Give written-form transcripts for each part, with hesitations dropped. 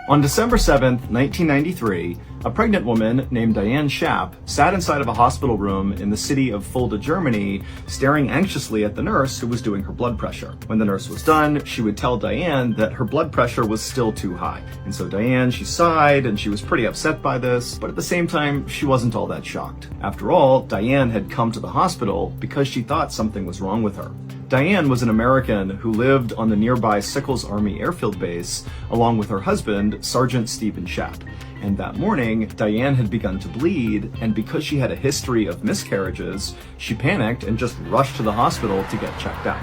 On December 7th, 1993, a pregnant woman named Diane Schaap sat inside of a hospital room in the city of Fulda, Germany, staring anxiously at the nurse who was doing her blood pressure. When the nurse was done, she would tell Diane that her blood pressure was still too high. And so Diane, she sighed and she was pretty upset by this, but at the same time, she wasn't all that shocked. After all, Diane had come to the hospital because she thought something was wrong with her. Diane was an American who lived on the nearby Sickles Army Airfield Base along with her husband, Sergeant Stephen Schaap. And that morning, Diane had begun to bleed, and because she had a history of miscarriages, she panicked and just rushed to the hospital to get checked out.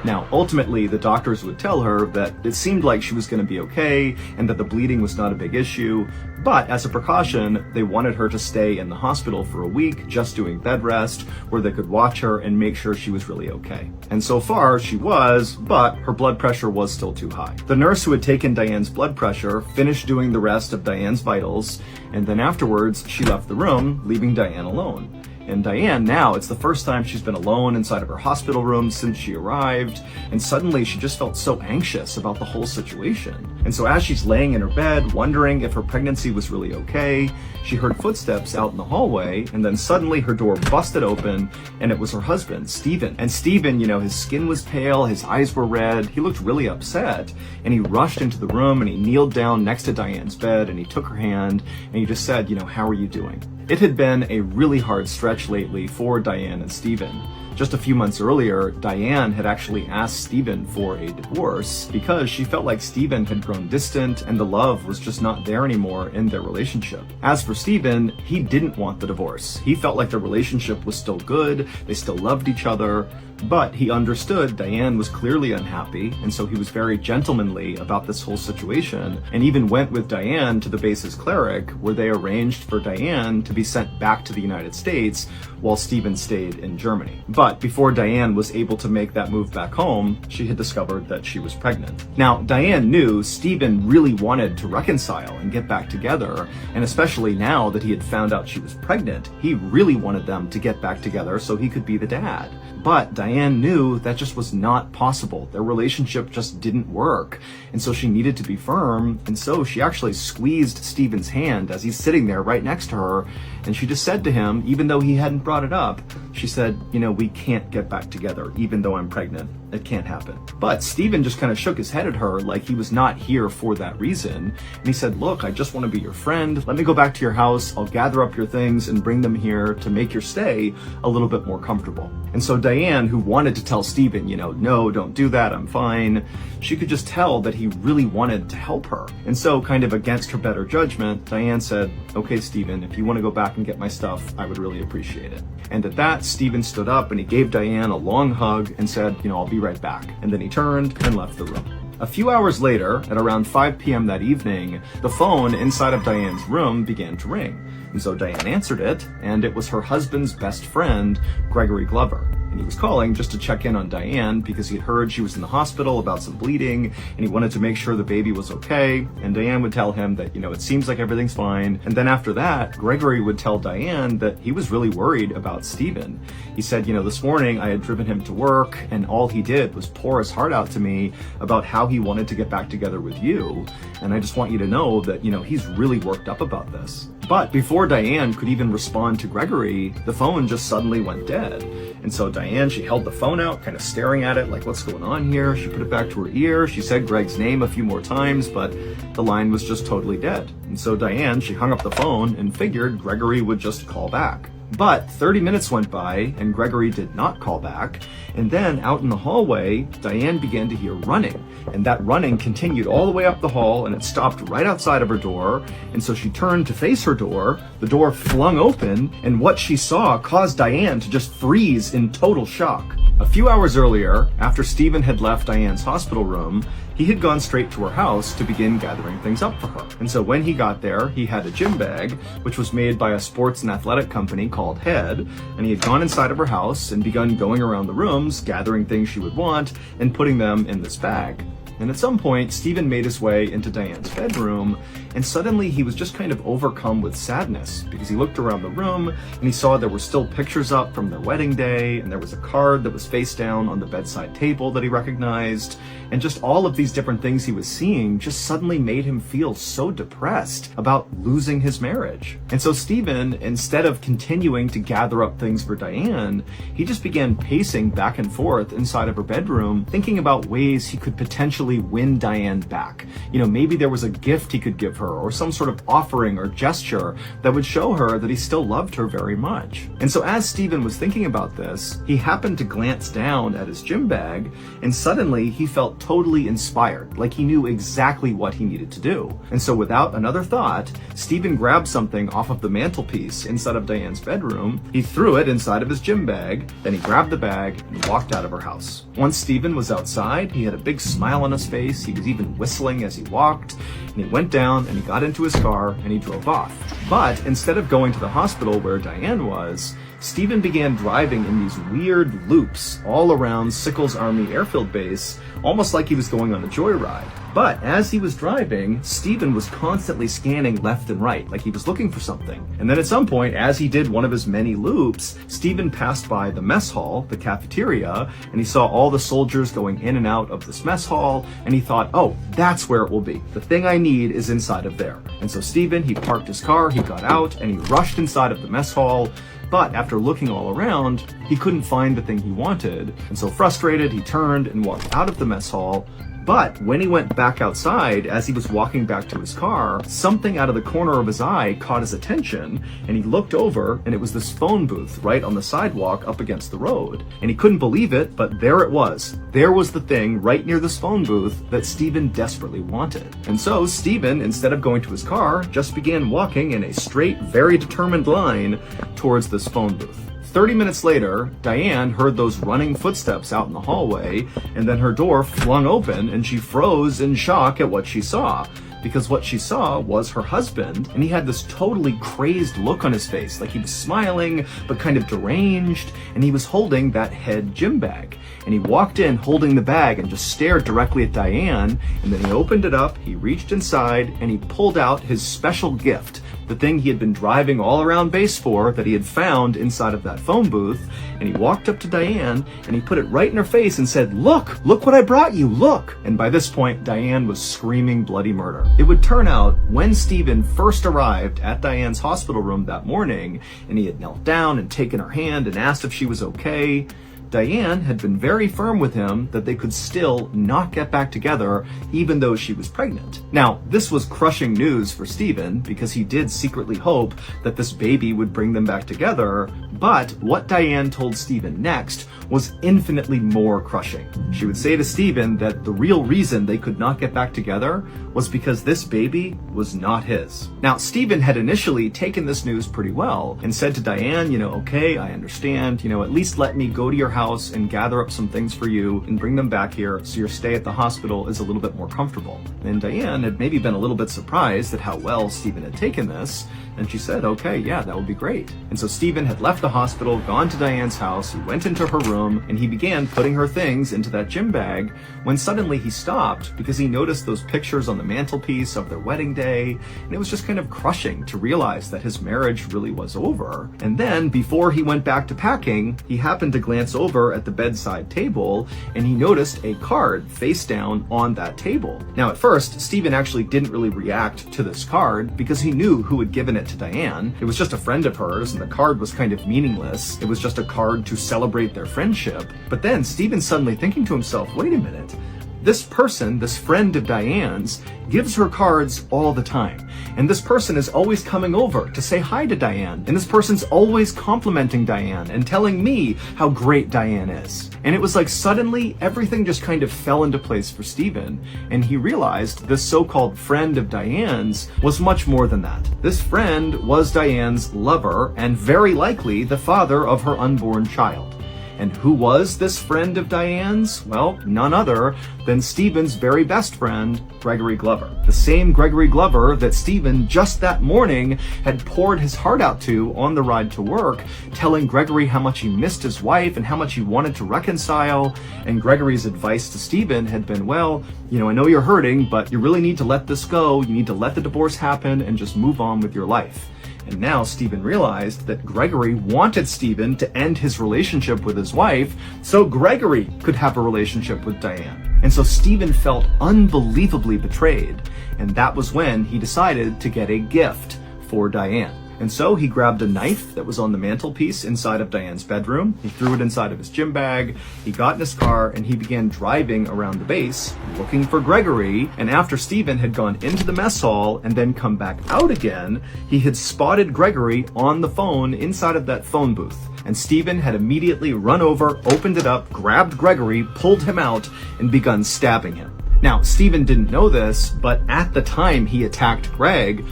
Now, ultimately, the doctors would tell her that it seemed like she was going to be okay and that the bleeding was not a big issue, but as a precaution, they wanted her to stay in the hospital for a week, just doing bed rest, where they could watch her and make sure she was really okay. And so far, she was, but her blood pressure was still too high. The nurse who had taken Diane's blood pressure finished doing the rest of Diane's vitals, and then afterwards, she left the room, leaving Diane alone. And Diane, now, it's the first time she's been alone inside of her hospital room since she arrived, and suddenly she just felt so anxious about the whole situation. And so as she's laying in her bed, wondering if her pregnancy was really okay, she heard footsteps out in the hallway, and then suddenly her door busted open, and it was her husband, Stephen. And Stephen, his skin was pale, his eyes were red, he looked really upset, and he rushed into the room, and he kneeled down next to Diane's bed, and he took her hand, and he just said, how are you doing? It had been a really hard stretch lately for Diane and Stephen. Just a few months earlier, Diane had actually asked Stephen for a divorce because she felt like Stephen had grown distant and the love was just not there anymore in their relationship. As for Stephen, he didn't want the divorce. He felt like their relationship was still good, they still loved each other, but he understood Diane was clearly unhappy, and so he was very gentlemanly about this whole situation, and even went with Diane to the base's cleric, where they arranged for Diane to be sent back to the United States while Stephen stayed in Germany. But before Diane was able to make that move back home, she had discovered that she was pregnant. Now, Diane knew Stephen really wanted to reconcile and get back together, and especially now that he had found out she was pregnant, he really wanted them to get back together so he could be the dad. But Diane knew that just was not possible. Their relationship just didn't work. And so she needed to be firm. And so she actually squeezed Stephen's hand as he's sitting there right next to her. And she just said to him, even though he hadn't brought it up, she said, we can't get back together, even though I'm pregnant. It can't happen. But Stephen just kind of shook his head at her like he was not here for that reason. And he said, look, I just want to be your friend. Let me go back to your house. I'll gather up your things and bring them here to make your stay a little bit more comfortable. And so Diane, who wanted to tell Stephen, no, don't do that, I'm fine, she could just tell that he really wanted to help her. And so, kind of against her better judgment, Diane said, okay, Stephen, if you want to go back and get my stuff, I would really appreciate it. And at that, Stephen stood up and he gave Diane a long hug and said, I'll be right back. And then he turned and left the room. A few hours later, at around 5 p.m. that evening, the phone inside of Diane's room began to ring. And so Diane answered it, and it was her husband's best friend, Gregory Glover. And he was calling just to check in on Diane because he had heard she was in the hospital about some bleeding, and he wanted to make sure the baby was okay. And Diane would tell him that, it seems like everything's fine. And then after that, Gregory would tell Diane that he was really worried about Stephen. He said, this morning I had driven him to work, and all he did was pour his heart out to me about how he wanted to get back together with you. And I just want you to know that, he's really worked up about this. But before Diane could even respond to Gregory, the phone just suddenly went dead. And so Diane, she held the phone out, kind of staring at it like, what's going on here? She put it back to her ear. She said Greg's name a few more times, but the line was just totally dead. And so Diane, she hung up the phone and figured Gregory would just call back. But 30 minutes went by and Gregory did not call back. And then out in the hallway, Diane began to hear running. And that running continued all the way up the hall and it stopped right outside of her door. And so she turned to face her door. The door flung open and what she saw caused Diane to just freeze in total shock. A few hours earlier, after Stephen had left Diane's hospital room, he had gone straight to her house to begin gathering things up for her. And so when he got there, he had a gym bag, which was made by a sports and athletic company called Head, and he had gone inside of her house and begun going around the rooms, gathering things she would want, and putting them in this bag. And at some point, Stephen made his way into Diane's bedroom, and suddenly he was just kind of overcome with sadness because he looked around the room and he saw there were still pictures up from their wedding day, and there was a card that was face down on the bedside table that he recognized, and just all of these different things he was seeing just suddenly made him feel so depressed about losing his marriage. And so Stephen, instead of continuing to gather up things for Diane, he just began pacing back and forth inside of her bedroom, thinking about ways he could potentially win Diane back. Maybe there was a gift he could give her, or some sort of offering or gesture that would show her that he still loved her very much. And so as Stephen was thinking about this, he happened to glance down at his gym bag, and suddenly he felt totally inspired, like he knew exactly what he needed to do. And so without another thought, Stephen grabbed something off of the mantelpiece inside of Diane's bedroom, he threw it inside of his gym bag, then he grabbed the bag and walked out of her house. Once Stephen was outside, he had a big smile on his face, he was even whistling as he walked, and he went down and he got into his car and he drove off. But instead of going to the hospital where Diane was, Stephen began driving in these weird loops all around Sickles Army Airfield Base, almost like he was going on a joyride. But as he was driving, Stephen was constantly scanning left and right, like he was looking for something. And then at some point, as he did one of his many loops, Stephen passed by the mess hall, the cafeteria, and he saw all the soldiers going in and out of this mess hall, and he thought, oh, that's where it will be. The thing I need is inside of there. And so Stephen, he parked his car, he got out, and he rushed inside of the mess hall. But after looking all around, he couldn't find the thing he wanted. And so frustrated, he turned and walked out of the mess hall. But when he went back outside, as he was walking back to his car, something out of the corner of his eye caught his attention, and he looked over, and it was this phone booth right on the sidewalk up against the road. And he couldn't believe it, but there it was. There was the thing right near this phone booth that Stephen desperately wanted. And so Stephen, instead of going to his car, just began walking in a straight, very determined line towards this phone booth. 30 minutes later, Diane heard those running footsteps out in the hallway, and then her door flung open and she froze in shock at what she saw. Because what she saw was her husband, and he had this totally crazed look on his face, like he was smiling, but kind of deranged, and he was holding that head gym bag. And he walked in holding the bag and just stared directly at Diane, and then he opened it up, he reached inside, and he pulled out his special gift, the thing he had been driving all around base for that he had found inside of that phone booth, and he walked up to Diane and he put it right in her face and said, look what I brought you, look. And by this point, Diane was screaming bloody murder. It would turn out when Stephen first arrived at Diane's hospital room that morning and he had knelt down and taken her hand and asked if she was okay, Diane had been very firm with him that they could still not get back together even though she was pregnant. Now, this was crushing news for Stephen because he did secretly hope that this baby would bring them back together, but what Diane told Stephen next was infinitely more crushing. She would say to Stephen that the real reason they could not get back together was because this baby was not his. Now, Stephen had initially taken this news pretty well and said to Diane, okay, I understand, at least let me go to your house and gather up some things for you and bring them back here so your stay at the hospital is a little bit more comfortable. And Diane had maybe been a little bit surprised at how well Stephen had taken this, and she said, okay, yeah, that would be great. And so Stephen had left the hospital, gone to Diane's house, he went into her room, and he began putting her things into that gym bag when suddenly he stopped because he noticed those pictures on the mantelpiece of their wedding day, and it was just kind of crushing to realize that his marriage really was over. And then, before he went back to packing, he happened to glance over at the bedside table, and he noticed a card face down on that table. Now, at first, Stephen actually didn't really react to this card because he knew who had given it to Diane. It was just a friend of hers, and the card was kind of meaningless. It was just a card to celebrate their friendship. But then Stephen suddenly thinking to himself, wait a minute, this person, this friend of Diane's, gives her cards all the time. And this person is always coming over to say hi to Diane. And this person's always complimenting Diane and telling me how great Diane is. And it was like suddenly everything just kind of fell into place for Stephen. And he realized this so-called friend of Diane's was much more than that. This friend was Diane's lover and very likely the father of her unborn child. And who was this friend of Diane's? Well, none other than Stephen's very best friend, Gregory Glover. The same Gregory Glover that Stephen just that morning had poured his heart out to on the ride to work, telling Gregory how much he missed his wife and how much he wanted to reconcile. And Gregory's advice to Stephen had been, well, I know you're hurting, but you really need to let this go. You need to let the divorce happen and just move on with your life. And now Stephen realized that Gregory wanted Stephen to end his relationship with his wife so Gregory could have a relationship with Diane. And so Stephen felt unbelievably betrayed. And that was when he decided to get a gift for Diane. And so he grabbed a knife that was on the mantelpiece inside of Diane's bedroom. He threw it inside of his gym bag. He got in his car and he began driving around the base looking for Gregory. And after Stephen had gone into the mess hall and then come back out again, he had spotted Gregory on the phone inside of that phone booth. And Stephen had immediately run over, opened it up, grabbed Gregory, pulled him out, and begun stabbing him. Now, Stephen didn't know this, but at the time he attacked Greg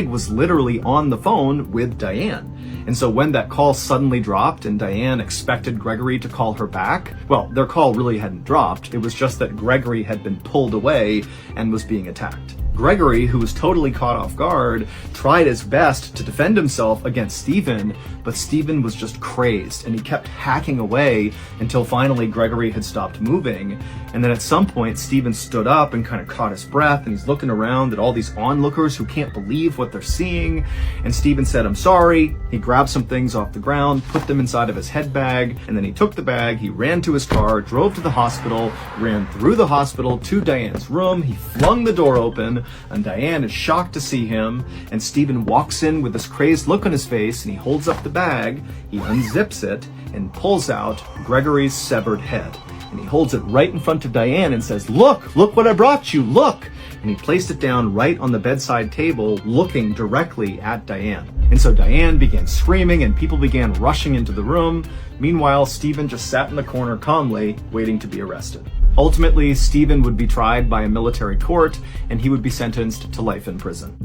was literally on the phone with Diane. And so when that call suddenly dropped and Diane expected Gregory to call her back, well, their call really hadn't dropped. It was just that Gregory had been pulled away and was being attacked. Gregory, who was totally caught off guard, tried his best to defend himself against Stephen, but Stephen was just crazed and he kept hacking away until finally Gregory had stopped moving. And then at some point, Stephen stood up and kind of caught his breath and he's looking around at all these onlookers who can't believe what they're seeing. And Stephen said, "I'm sorry." He grabbed some things off the ground, put them inside of his head bag, and then he took the bag, he ran to his car, drove to the hospital, ran through the hospital to Diane's room. He flung the door open, and Diane is shocked to see him. And Stephen walks in with this crazed look on his face, and he holds up the bag, he unzips it, and pulls out Gregory's severed head. And he holds it right in front of Diane and says, look what I brought you, look. And he placed it down right on the bedside table, looking directly at Diane. And so Diane began screaming and people began rushing into the room. Meanwhile, Stephen just sat in the corner calmly, waiting to be arrested. Ultimately, Stephen would be tried by a military court and he would be sentenced to life in prison.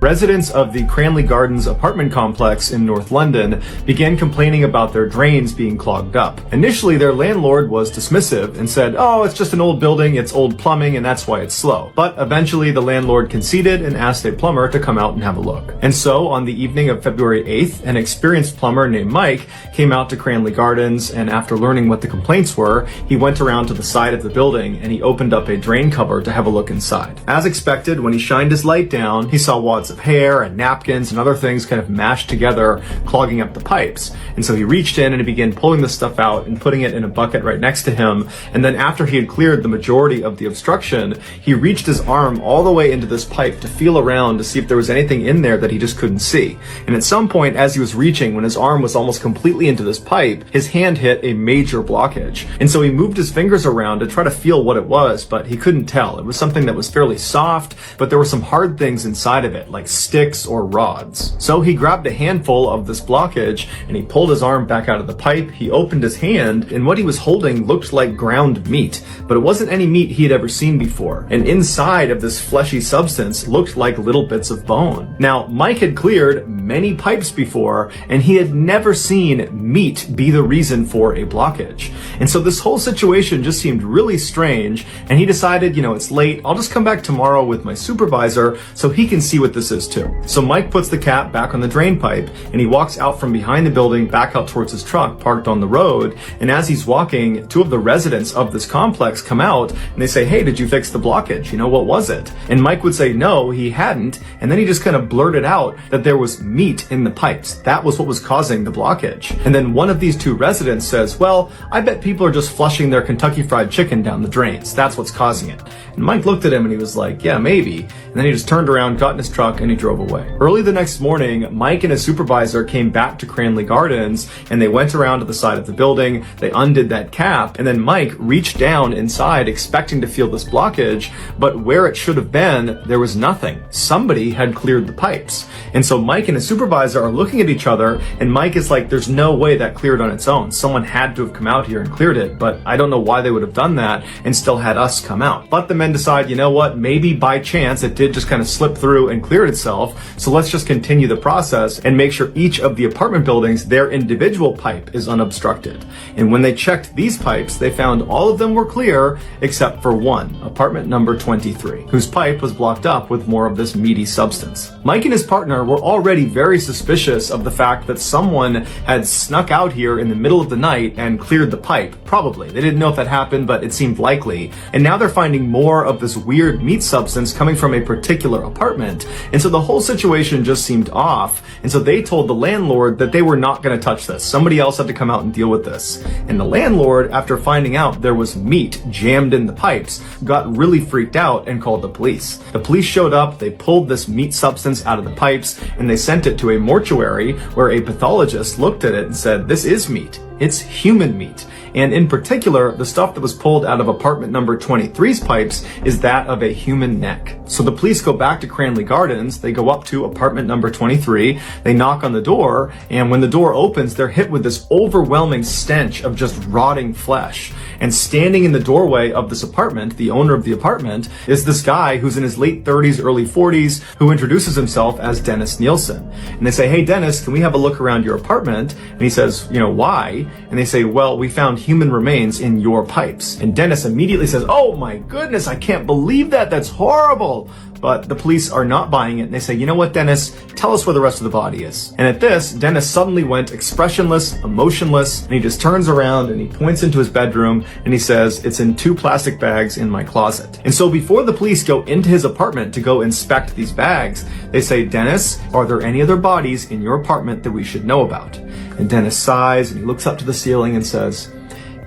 Residents of the Cranley Gardens apartment complex in North London began complaining about their drains being clogged up. Initially, their landlord was dismissive and said, "Oh, it's just an old building, it's old plumbing, and that's why it's slow." But eventually, the landlord conceded and asked a plumber to come out and have a look. And so, on the evening of February 8th, an experienced plumber named Mike came out to Cranley Gardens, and after learning what the complaints were, he went around to the side of the building and he opened up a drain cover to have a look inside. As expected, when he shined his light down, he saw wads of hair and napkins and other things kind of mashed together, clogging up the pipes. And so he reached in and he began pulling the stuff out and putting it in a bucket right next to him. And then after he had cleared the majority of the obstruction, he reached his arm all the way into this pipe to feel around to see if there was anything in there that he just couldn't see. And at some point, as he was reaching, when his arm was almost completely into this pipe, his hand hit a major blockage. And so he moved his fingers around to try to feel what it was, but he couldn't tell. It was something that was fairly soft, but there were some hard things inside of it, like sticks or rods. So he grabbed a handful of this blockage and he pulled his arm back out of the pipe. He opened his hand and what he was holding looked like ground meat, but it wasn't any meat he had ever seen before. And inside of this fleshy substance looked like little bits of bone. Now, Mike had cleared many pipes before and he had never seen meat be the reason for a blockage. And so this whole situation just seemed really strange and he decided, it's late, I'll just come back tomorrow with my supervisor so he can see what this is too. So Mike puts the cap back on the drain pipe and he walks out from behind the building back out towards his truck parked on the road. And as he's walking, two of the residents of this complex come out and they say, "Hey, did you fix the blockage? What was it?" And Mike would say no, he hadn't. And then he just kind of blurted out that there was meat in the pipes. That was what was causing the blockage. And then one of these two residents says, "Well, I bet people are just flushing their Kentucky Fried Chicken down the drains. That's what's causing it." And Mike looked at him and he was like, "Yeah, maybe." And then he just turned around, got in his truck, and he drove away. Early the next morning, Mike and his supervisor came back to Cranley Gardens and they went around to the side of the building, they undid that cap, and then Mike reached down inside expecting to feel this blockage, but where it should have been, there was nothing. Somebody had cleared the pipes. And so Mike and his his supervisor are looking at each other, and Mike is like, there's no way that cleared on its own. Someone had to have come out here and cleared it, but I don't know why they would have done that and still had us come out. But the men decide, you know what, maybe by chance it did just kind of slip through and cleared itself, so let's just continue the process and make sure each of the apartment buildings, their individual pipe is unobstructed. And when they checked these pipes, they found all of them were clear except for one, apartment number 23, whose pipe was blocked up with more of this meaty substance. Mike and his partner were already very suspicious of the fact that someone had snuck out here in the middle of the night and cleared the pipe. Probably. They didn't know if that happened, but it seemed likely. And now they're finding more of this weird meat substance coming from a particular apartment. And so the whole situation just seemed off. And so they told the landlord that they were not going to touch this. Somebody else had to come out and deal with this. And the landlord, after finding out there was meat jammed in the pipes, got really freaked out and called the police. The police showed up, they pulled this meat substance out of the pipes, and they sent it to a mortuary where a pathologist looked at it and said, this is meat. It's human meat. And in particular, the stuff that was pulled out of apartment number 23's pipes is that of a human neck. So the police go back to Cranley Gardens, they go up to apartment number 23, they knock on the door, and when the door opens, they're hit with this overwhelming stench of just rotting flesh. And standing in the doorway of this apartment, the owner of the apartment, is this guy who's in his late 30s, early 40s, who introduces himself as Dennis Nielsen. And they say, hey Dennis, can we have a look around your apartment? And he says, you know, why? And they say, well, we found human remains in your pipes. And Dennis immediately says, oh my goodness, I can't believe that. That's horrible. But the police are not buying it, and they say, you know what, Dennis, tell us where the rest of the body is. And at this, Dennis suddenly went expressionless, emotionless, and he just turns around and he points into his bedroom and he says, it's in 2 plastic bags in my closet. And so before the police go into his apartment to go inspect these bags, they say, Dennis, are there any other bodies in your apartment that we should know about? And Dennis sighs and he looks up to the ceiling and says,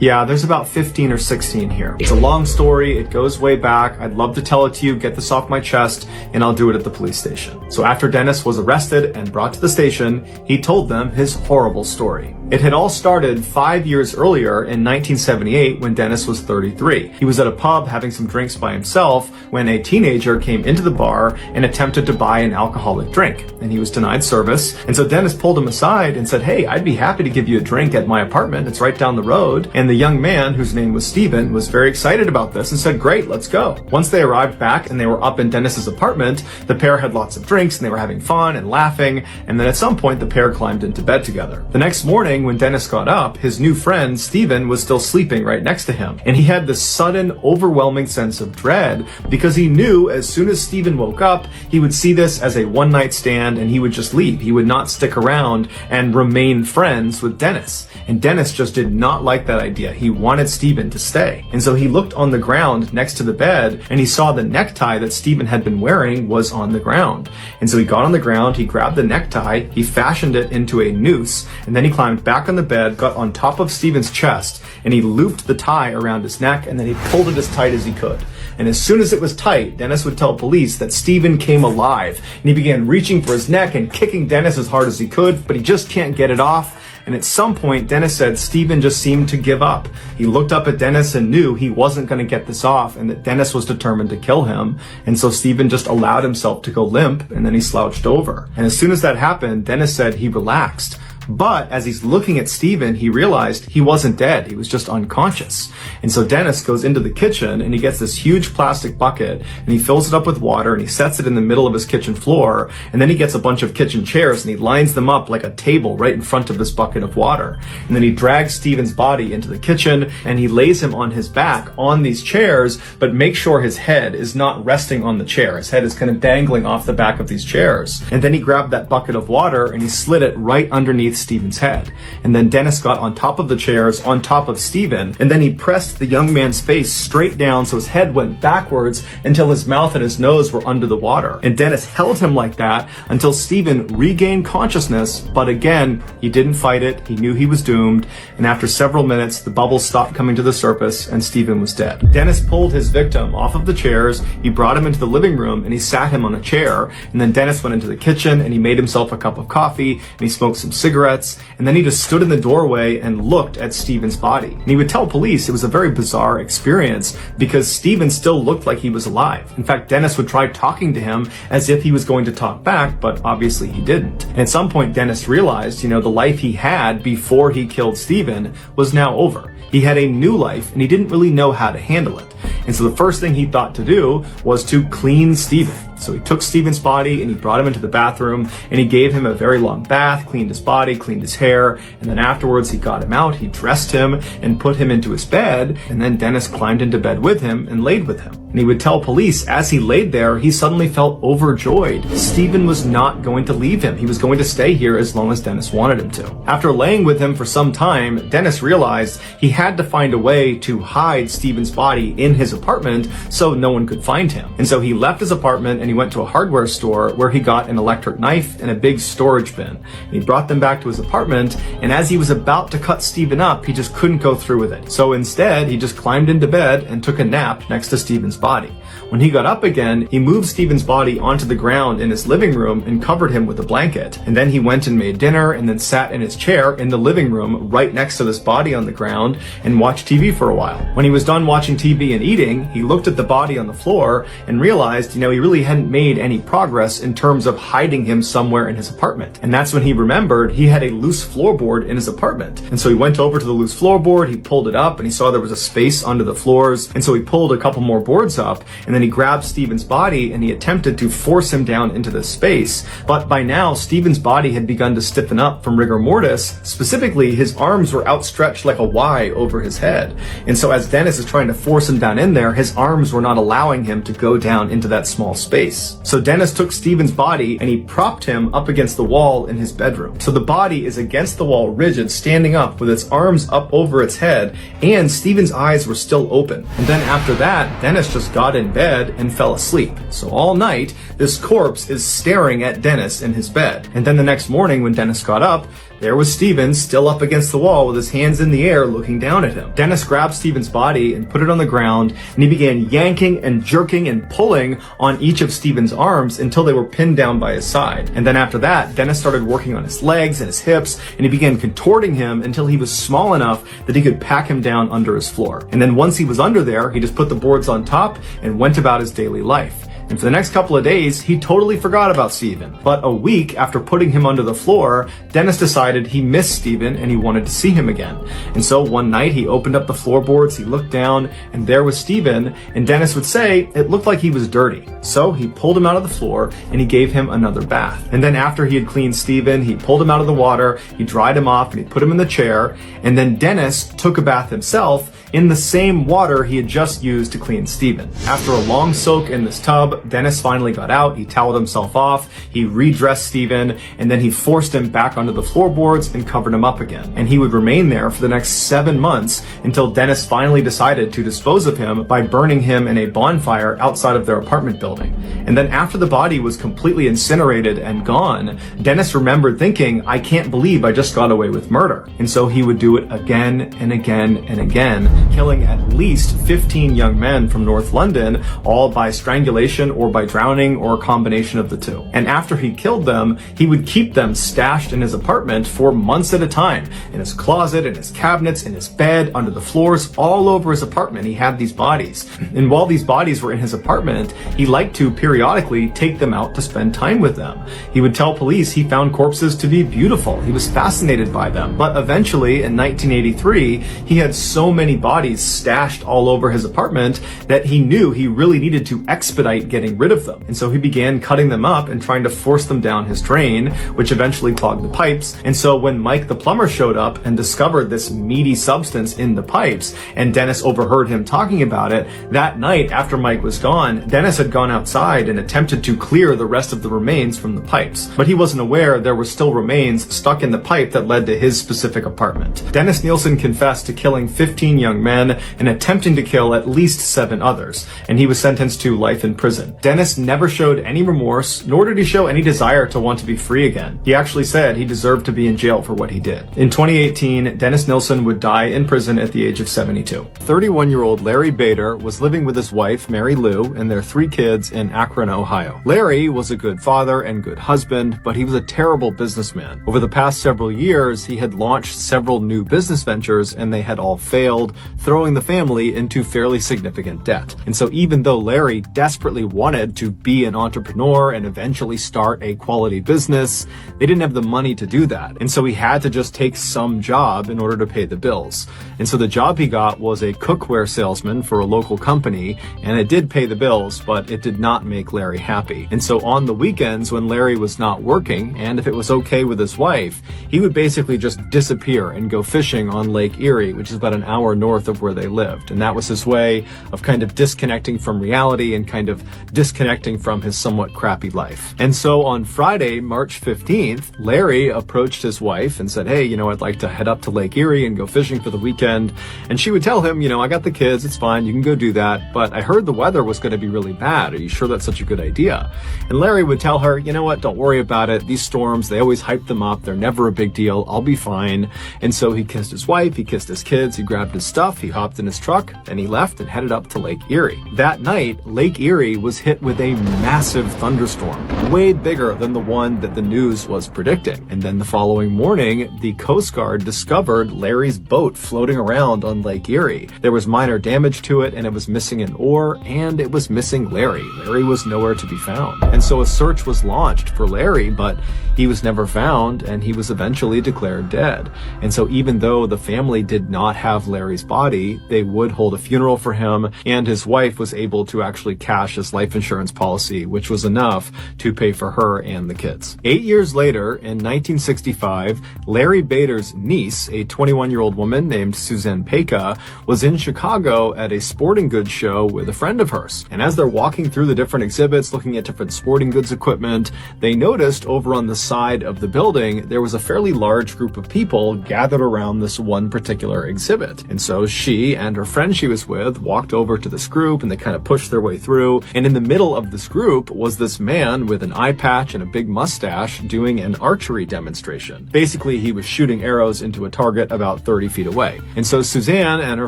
yeah, there's about 15 or 16 here. It's a long story. It goes way back. I'd love to tell it to you, get this off my chest, and I'll do it at the police station. So after Dennis was arrested and brought to the station, he told them his horrible story. It had all started 5 years earlier in 1978 when Dennis was 33. He was at a pub having some drinks by himself when a teenager came into the bar and attempted to buy an alcoholic drink, and he was denied service. And so Dennis pulled him aside and said, hey, I'd be happy to give you a drink at my apartment. It's right down the road. And the young man, whose name was Steven, was very excited about this and said, great, let's go. Once they arrived back and they were up in Dennis's apartment, the pair had lots of drinks and they were having fun and laughing. And then at some point, the pair climbed into bed together. The next morning, when Dennis got up, his new friend, Steven, was still sleeping right next to him. And he had this sudden, overwhelming sense of dread because he knew as soon as Steven woke up, he would see this as a one-night stand and he would just leave. He would not stick around and remain friends with Dennis. And Dennis just did not like that idea. He wanted Steven to stay. And so he looked on the ground next to the bed and he saw the necktie that Steven had been wearing was on the ground. And so he got on the ground, he grabbed the necktie, he fashioned it into a noose, and then he climbed back on the bed, got on top of Steven's chest, and he looped the tie around his neck, and then he pulled it as tight as he could. And as soon as it was tight, Dennis would tell police that Steven came alive, and he began reaching for his neck and kicking Dennis as hard as he could, but he just can't get it off. And at some point, Dennis said Steven just seemed to give up. He looked up at Dennis and knew he wasn't going to get this off and that Dennis was determined to kill him. And so Steven just allowed himself to go limp and then he slouched over. And as soon as that happened, Dennis said he relaxed. But as he's looking at Steven, he realized he wasn't dead. He was just unconscious. And so Dennis goes into the kitchen and he gets this huge plastic bucket and he fills it up with water and he sets it in the middle of his kitchen floor. And then he gets a bunch of kitchen chairs and he lines them up like a table right in front of this bucket of water. And then he drags Steven's body into the kitchen and he lays him on his back on these chairs, but make sure his head is not resting on the chair. His head is kind of dangling off the back of these chairs. And then he grabbed that bucket of water and he slid it right underneath Steven's head. And then Dennis got on top of the chairs, on top of Steven, and then he pressed the young man's face straight down so his head went backwards until his mouth and his nose were under the water. And Dennis held him like that until Steven regained consciousness, but again, he didn't fight it. He knew he was doomed. And after several minutes, the bubbles stopped coming to the surface and Steven was dead. Dennis pulled his victim off of the chairs, he brought him into the living room and he sat him on a chair. And then Dennis went into the kitchen and he made himself a cup of coffee and he smoked some cigarettes cigarettes, and then he just stood in the doorway and looked at Stephen's body. And he would tell police it was a very bizarre experience because Stephen still looked like he was alive. In fact, Dennis would try talking to him as if he was going to talk back, but obviously he didn't. And at some point, Dennis realized, the life he had before he killed Stephen was now over. He had a new life and he didn't really know how to handle it. And so the first thing he thought to do was to clean Stephen. So he took Stephen's body and he brought him into the bathroom and he gave him a very long bath, cleaned his body, cleaned his hair, and then afterwards he got him out, he dressed him and put him into his bed, and then Dennis climbed into bed with him and laid with him. And he would tell police as he laid there, he suddenly felt overjoyed. Stephen was not going to leave him. He was going to stay here as long as Dennis wanted him to. After laying with him for some time, Dennis realized he had to find a way to hide Stephen's body in his apartment so no one could find him. And so he left his apartment and he went to a hardware store where he got an electric knife and a big storage bin. And he brought them back to his apartment, and as he was about to cut Stephen up, he just couldn't go through with it. So instead, he just climbed into bed and took a nap next to Stephen's body. When he got up again, he moved Stephen's body onto the ground in his living room and covered him with a blanket. And then he went and made dinner and then sat in his chair in the living room right next to this body on the ground and watched TV for a while. When he was done watching TV and eating, he looked at the body on the floor and realized, he really hadn't made any progress in terms of hiding him somewhere in his apartment. And that's when he remembered he had a loose floorboard in his apartment. And so he went over to the loose floorboard, he pulled it up, and he saw there was a space under the floors. And so he pulled a couple more boards up, and then he grabbed Stephen's body and he attempted to force him down into this space. But by now, Stephen's body had begun to stiffen up from rigor mortis. Specifically, his arms were outstretched like a Y over his head. And so as Dennis is trying to force him down in there, his arms were not allowing him to go down into that small space. So Dennis took Stephen's body and he propped him up against the wall in his bedroom. So the body is against the wall, rigid, standing up with its arms up over its head, and Stephen's eyes were still open. And then after that, Dennis just got in bed and fell asleep. So all night, this corpse is staring at Dennis in his bed. And then the next morning when Dennis got up, there was Stephen still up against the wall with his hands in the air looking down at him. Dennis grabbed Stephen's body and put it on the ground, and he began yanking and jerking and pulling on each of Stephen's arms until they were pinned down by his side. And then after that, Dennis started working on his legs and his hips, and he began contorting him until he was small enough that he could pack him down under his floor. And then once he was under there, he just put the boards on top and went about his daily life. And for the next couple of days, he totally forgot about Stephen. But a week after putting him under the floor, Dennis decided he missed Stephen and he wanted to see him again. And so one night he opened up the floorboards, he looked down, and there was Stephen, and Dennis would say it looked like he was dirty. So he pulled him out of the floor and he gave him another bath. And then after he had cleaned Stephen, he pulled him out of the water, he dried him off, and he put him in the chair, and then Dennis took a bath himself in the same water he had just used to clean Stephen. After a long soak in this tub, Dennis finally got out, he toweled himself off, he redressed Stephen, and then he forced him back onto the floorboards and covered him up again. And he would remain there for the next 7 months until Dennis finally decided to dispose of him by burning him in a bonfire outside of their apartment building. And then after the body was completely incinerated and gone, Dennis remembered thinking, I can't believe I just got away with murder. And so he would do it again and again and again, killing at least 15 young men from North London, all by strangulation or by drowning or a combination of the two. And after he killed them, he would keep them stashed in his apartment for months at a time, in his closet, in his cabinets, in his bed, under the floors, all over his apartment. He had these bodies. And while these bodies were in his apartment, he liked to periodically take them out to spend time with them. He would tell police he found corpses to be beautiful. He was fascinated by them. But eventually, in 1983, he had so many bodies stashed all over his apartment that he knew he really needed to expedite getting rid of them. And so he began cutting them up and trying to force them down his drain, which eventually clogged the pipes. And so when Mike the plumber showed up and discovered this meaty substance in the pipes, and Dennis overheard him talking about it, that night after Mike was gone, Dennis had gone outside and attempted to clear the rest of the remains from the pipes. But he wasn't aware there were still remains stuck in the pipe that led to his specific apartment. Dennis Nielsen confessed to killing 15 young young men and attempting to kill at least 7 others, and he was sentenced to life in prison. Dennis never showed any remorse, nor did he show any desire to want to be free again. He actually said he deserved to be in jail for what he did. In 2018, Dennis Nilsen would die in prison at the age of 72. 31-year-old Larry Bader was living with his wife, Mary Lou, and their 3 kids in Akron, Ohio. Larry was a good father and good husband, but he was a terrible businessman. Over the past several years, he had launched several new business ventures, and they had all failed, throwing the family into fairly significant debt. And so even though Larry desperately wanted to be an entrepreneur and eventually start a quality business, they didn't have the money to do that. And so he had to just take some job in order to pay the bills. And so the job he got was a cookware salesman for a local company, and it did pay the bills, but it did not make Larry happy. And so on the weekends when Larry was not working, and if it was okay with his wife, he would basically just disappear and go fishing on Lake Erie, which is about an hour north of where they lived. And that was his way of kind of disconnecting from reality and kind of disconnecting from his somewhat crappy life. And so on Friday, March 15th, Larry approached his wife and said, hey, I'd like to head up to Lake Erie and go fishing for the weekend. And she would tell him, I got the kids, it's fine, you can go do that, but I heard the weather was going to be really bad. Are you sure that's such a good idea? And Larry would tell her, you know what, don't worry about it. These storms, they always hype them up. They're never a big deal. I'll be fine. And so he kissed his wife, he kissed his kids, he grabbed his stuff, he hopped in his truck, and he left and headed up to Lake Erie. That night, Lake Erie was hit with a massive thunderstorm, way bigger than the one that the news was predicting. And then the following morning, the Coast Guard discovered Larry's boat floating around on Lake Erie. There was minor damage to it, and it was missing an oar, and it was missing Larry. Larry was nowhere to be found. And so a search was launched for Larry, but he was never found, and he was eventually declared dead. And so even though the family did not have Larry's body, they would hold a funeral for him, and his wife was able to actually cash his life insurance policy, which was enough to pay for her and the kids. 8 years later, in 1965, Larry Bader's niece, a 21-year-old woman named Suzanne Peka, was in Chicago at a sporting goods show with a friend of hers. And as they're walking through the different exhibits, looking at different sporting goods equipment, they noticed over on the side of the building, there was a fairly large group of people gathered around this one particular exhibit. And so she and her friend she was with walked over to this group, and they kind of pushed their way through. And in the middle of this group was this man with an eye patch and a big mustache doing an archery demonstration. Basically, he was shooting arrows into a target about 30 feet away. And so Suzanne and her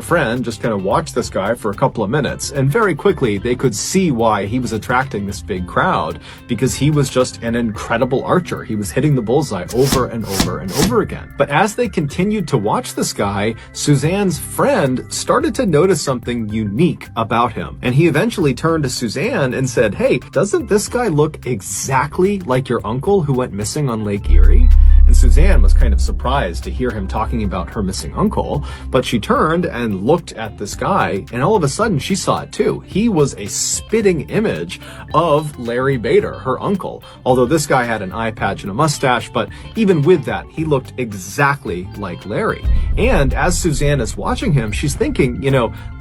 friend just kind of watched this guy for a couple of minutes, and very quickly they could see why he was attracting this big crowd, because he was just an incredible archer. He was hitting the bullseye over and over and over again. But as they continued to watch this guy, Suzanne's friend started to notice something unique about him. And he eventually turned to Suzanne and said, hey, doesn't this guy look exactly like your uncle who went missing on Lake Erie? And Suzanne was kind of surprised to hear him talking about her missing uncle, but she turned and looked at this guy, and all of a sudden she saw it too. He was a spitting image of Larry Bader, her uncle, although this guy had an eye patch and a mustache, but even with that, he looked exactly like Larry. And as Suzanne is watching him, she's thinking,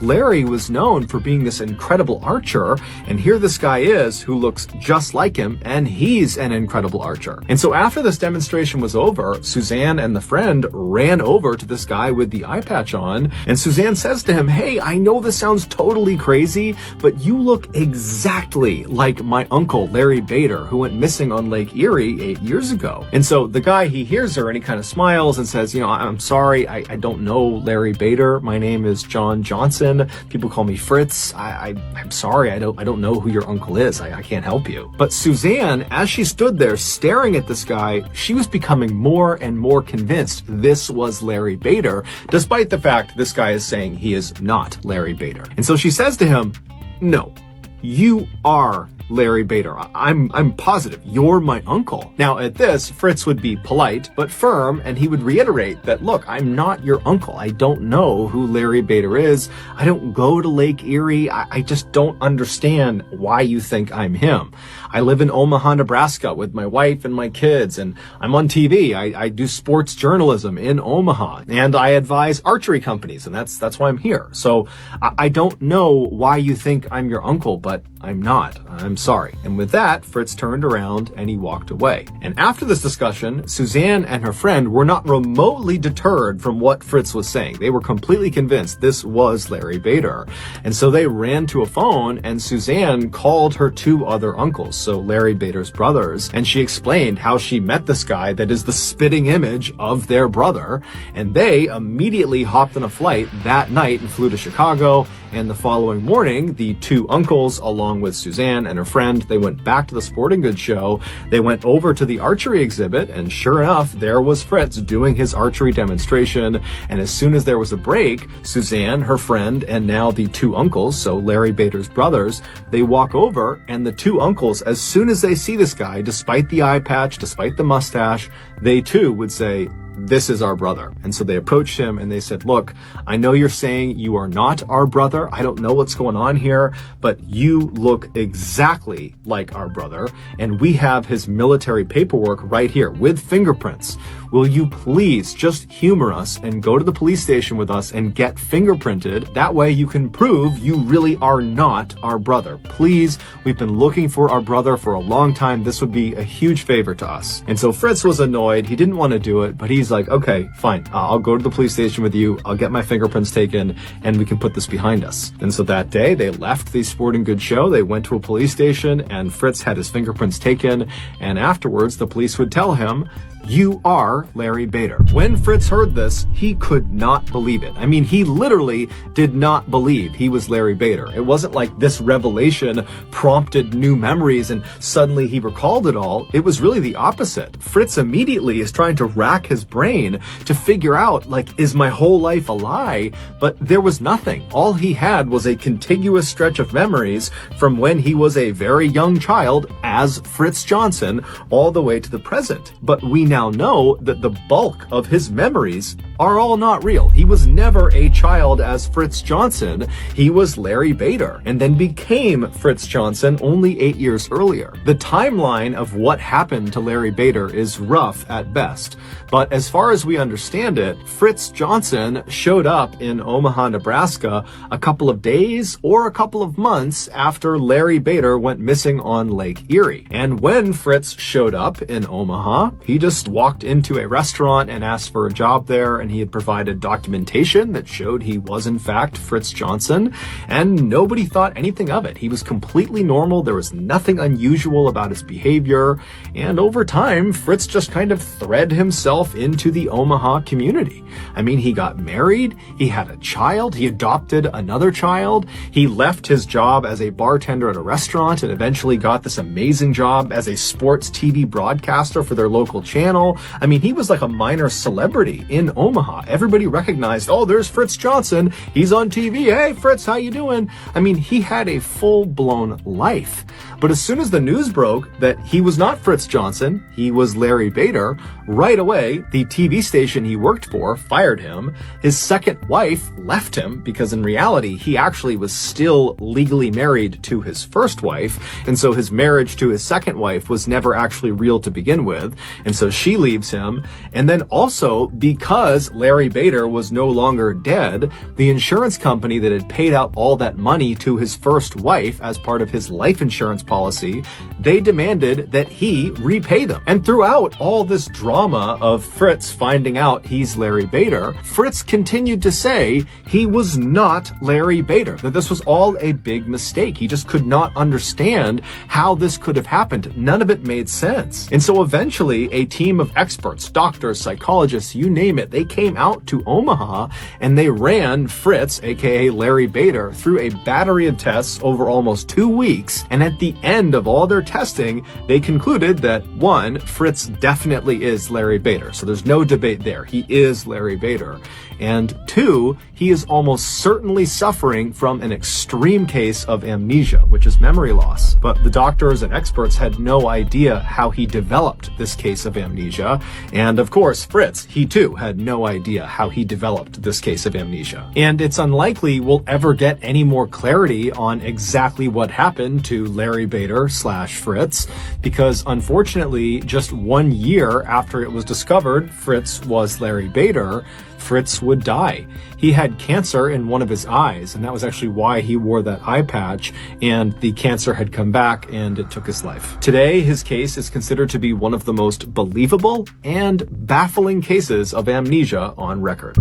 Larry was known for being this incredible archer, and here this guy is who looks just like him, and he's an incredible archer. And so after this demonstration was over, Suzanne and the friend ran over to this guy with the eye patch on, and Suzanne says to him, hey, I know this sounds totally crazy, but you look exactly like my uncle, Larry Bader, who went missing on Lake Erie 8 years ago. And so the guy, he hears her and he kind of smiles and says, I'm sorry, I don't know Larry Bader. My name is John Johnson. People call me Fritz. I'm sorry, I don't know who your uncle is. I can't help you. But Suzanne, as she stood there staring at this guy, she was becoming more and more convinced this was Larry Bader, despite the fact this guy is saying he is not Larry Bader. And so she says to him, no, you are Larry Bader. I'm positive you're my uncle. Now at this, Fritz would be polite but firm, and he would reiterate that, look, I'm not your uncle. I don't know who Larry Bader is. I don't go to Lake Erie. I just don't understand why you think I'm him. I live in Omaha, Nebraska with my wife and my kids, and I'm on TV. I do sports journalism in Omaha, and I advise archery companies, and that's why I'm here. So I don't know why you think I'm your uncle, but I'm not. I'm I'm sorry. And with that, Fritz turned around and he walked away. And after this discussion, Suzanne and her friend were not remotely deterred from what Fritz was saying. They were completely convinced this was Larry Bader. And so they ran to a phone, and Suzanne called her two other uncles, so Larry Bader's brothers, and she explained how she met this guy that is the spitting image of their brother. And they immediately hopped on a flight that night and flew to Chicago. And the following morning, the two uncles, along with Suzanne and her friend, they went back to the sporting goods show. They went over to the archery exhibit, and sure enough, there was Fritz doing his archery demonstration. And as soon as there was a break, Suzanne, her friend, and now the two uncles, so Larry Bader's brothers, they walk over, and the two uncles, as soon as they see this guy, despite the eye patch, despite the mustache, they too would say, "This is our brother." And so they approached him and they said, "Look, I know you're saying you are not our brother. I don't know what's going on here, but you look exactly like our brother. And we have his military paperwork right here with fingerprints. Will you please just humor us and go to the police station with us and get fingerprinted? That way you can prove you really are not our brother. Please, we've been looking for our brother for a long time. This would be a huge favor to us." And so Fritz was annoyed. He didn't want to do it, but he's like, "Okay, fine. I'll go to the police station with you. I'll get my fingerprints taken and we can put this behind us." And so that day they left the sporting goods show. They went to a police station and Fritz had his fingerprints taken. And afterwards the police would tell him, "You are Larry Bader." When Fritz heard this, he could not believe it. I mean, he literally did not believe he was Larry Bader. It wasn't like this revelation prompted new memories and suddenly he recalled it all. It was really the opposite. Fritz immediately is trying to rack his brain to figure out, like, is my whole life a lie? But there was nothing. All he had was a contiguous stretch of memories from when he was a very young child as Fritz Johnson all the way to the present. But we now know that the bulk of his memories are all not real. He was never a child as Fritz Johnson. He was Larry Bader and then became Fritz Johnson only 8 years earlier. The timeline of what happened to Larry Bader is rough at best. But as far as we understand it, Fritz Johnson showed up in Omaha, Nebraska a couple of days or a couple of months after Larry Bader went missing on Lake Erie. And when Fritz showed up in Omaha, he just walked into a restaurant and asked for a job there, and he had provided documentation that showed he was in fact Fritz Johnson, and nobody thought anything of it. He was completely normal. There was nothing unusual about his behavior, and over time, Fritz just kind of thread himself into the Omaha community. I mean, he got married, he had a child, he adopted another child, he left his job as a bartender at a restaurant and eventually got this amazing job as a sports TV broadcaster for their local channel. I mean, he was like a minor celebrity in Omaha. Everybody recognized, "Oh, there's Fritz Johnson. He's on TV. Hey, Fritz, how you doing?" I mean, he had a full-blown life. But as soon as the news broke that he was not Fritz Johnson, he was Larry Bader, right away, the TV station he worked for fired him. His second wife left him because in reality, he actually was still legally married to his first wife. And so his marriage to his second wife was never actually real to begin with. And so she leaves him. And then also, because Larry Bader was no longer dead, the insurance company that had paid out all that money to his first wife as part of his life insurance policy, they demanded that he repay them. And throughout all this drama of Fritz finding out he's Larry Bader, Fritz continued to say he was not Larry Bader, that this was all a big mistake. He just could not understand how this could have happened. None of it made sense. And so eventually a team of experts, doctors, psychologists, you name it, they came out to Omaha and they ran Fritz, aka Larry Bader, through a battery of tests over almost 2 weeks. And at the end of all their testing, they concluded that 1, Fritz definitely is Larry Bader. So there's no debate there. He is Larry Bader. And 2, he is almost certainly suffering from an extreme case of amnesia, which is memory loss. But the doctors and experts had no idea how he developed this case of amnesia. And of course, Fritz, he too had no idea how he developed this case of amnesia. And it's unlikely we'll ever get any more clarity on exactly what happened to Larry Bader / Fritz, because unfortunately, just 1 year after it was discovered Fritz was Larry Bader, Fritz would die. He had cancer in one of his eyes, and that was actually why he wore that eye patch, and the cancer had come back and it took his life. Today, his case is considered to be one of the most believable and baffling cases of amnesia on record.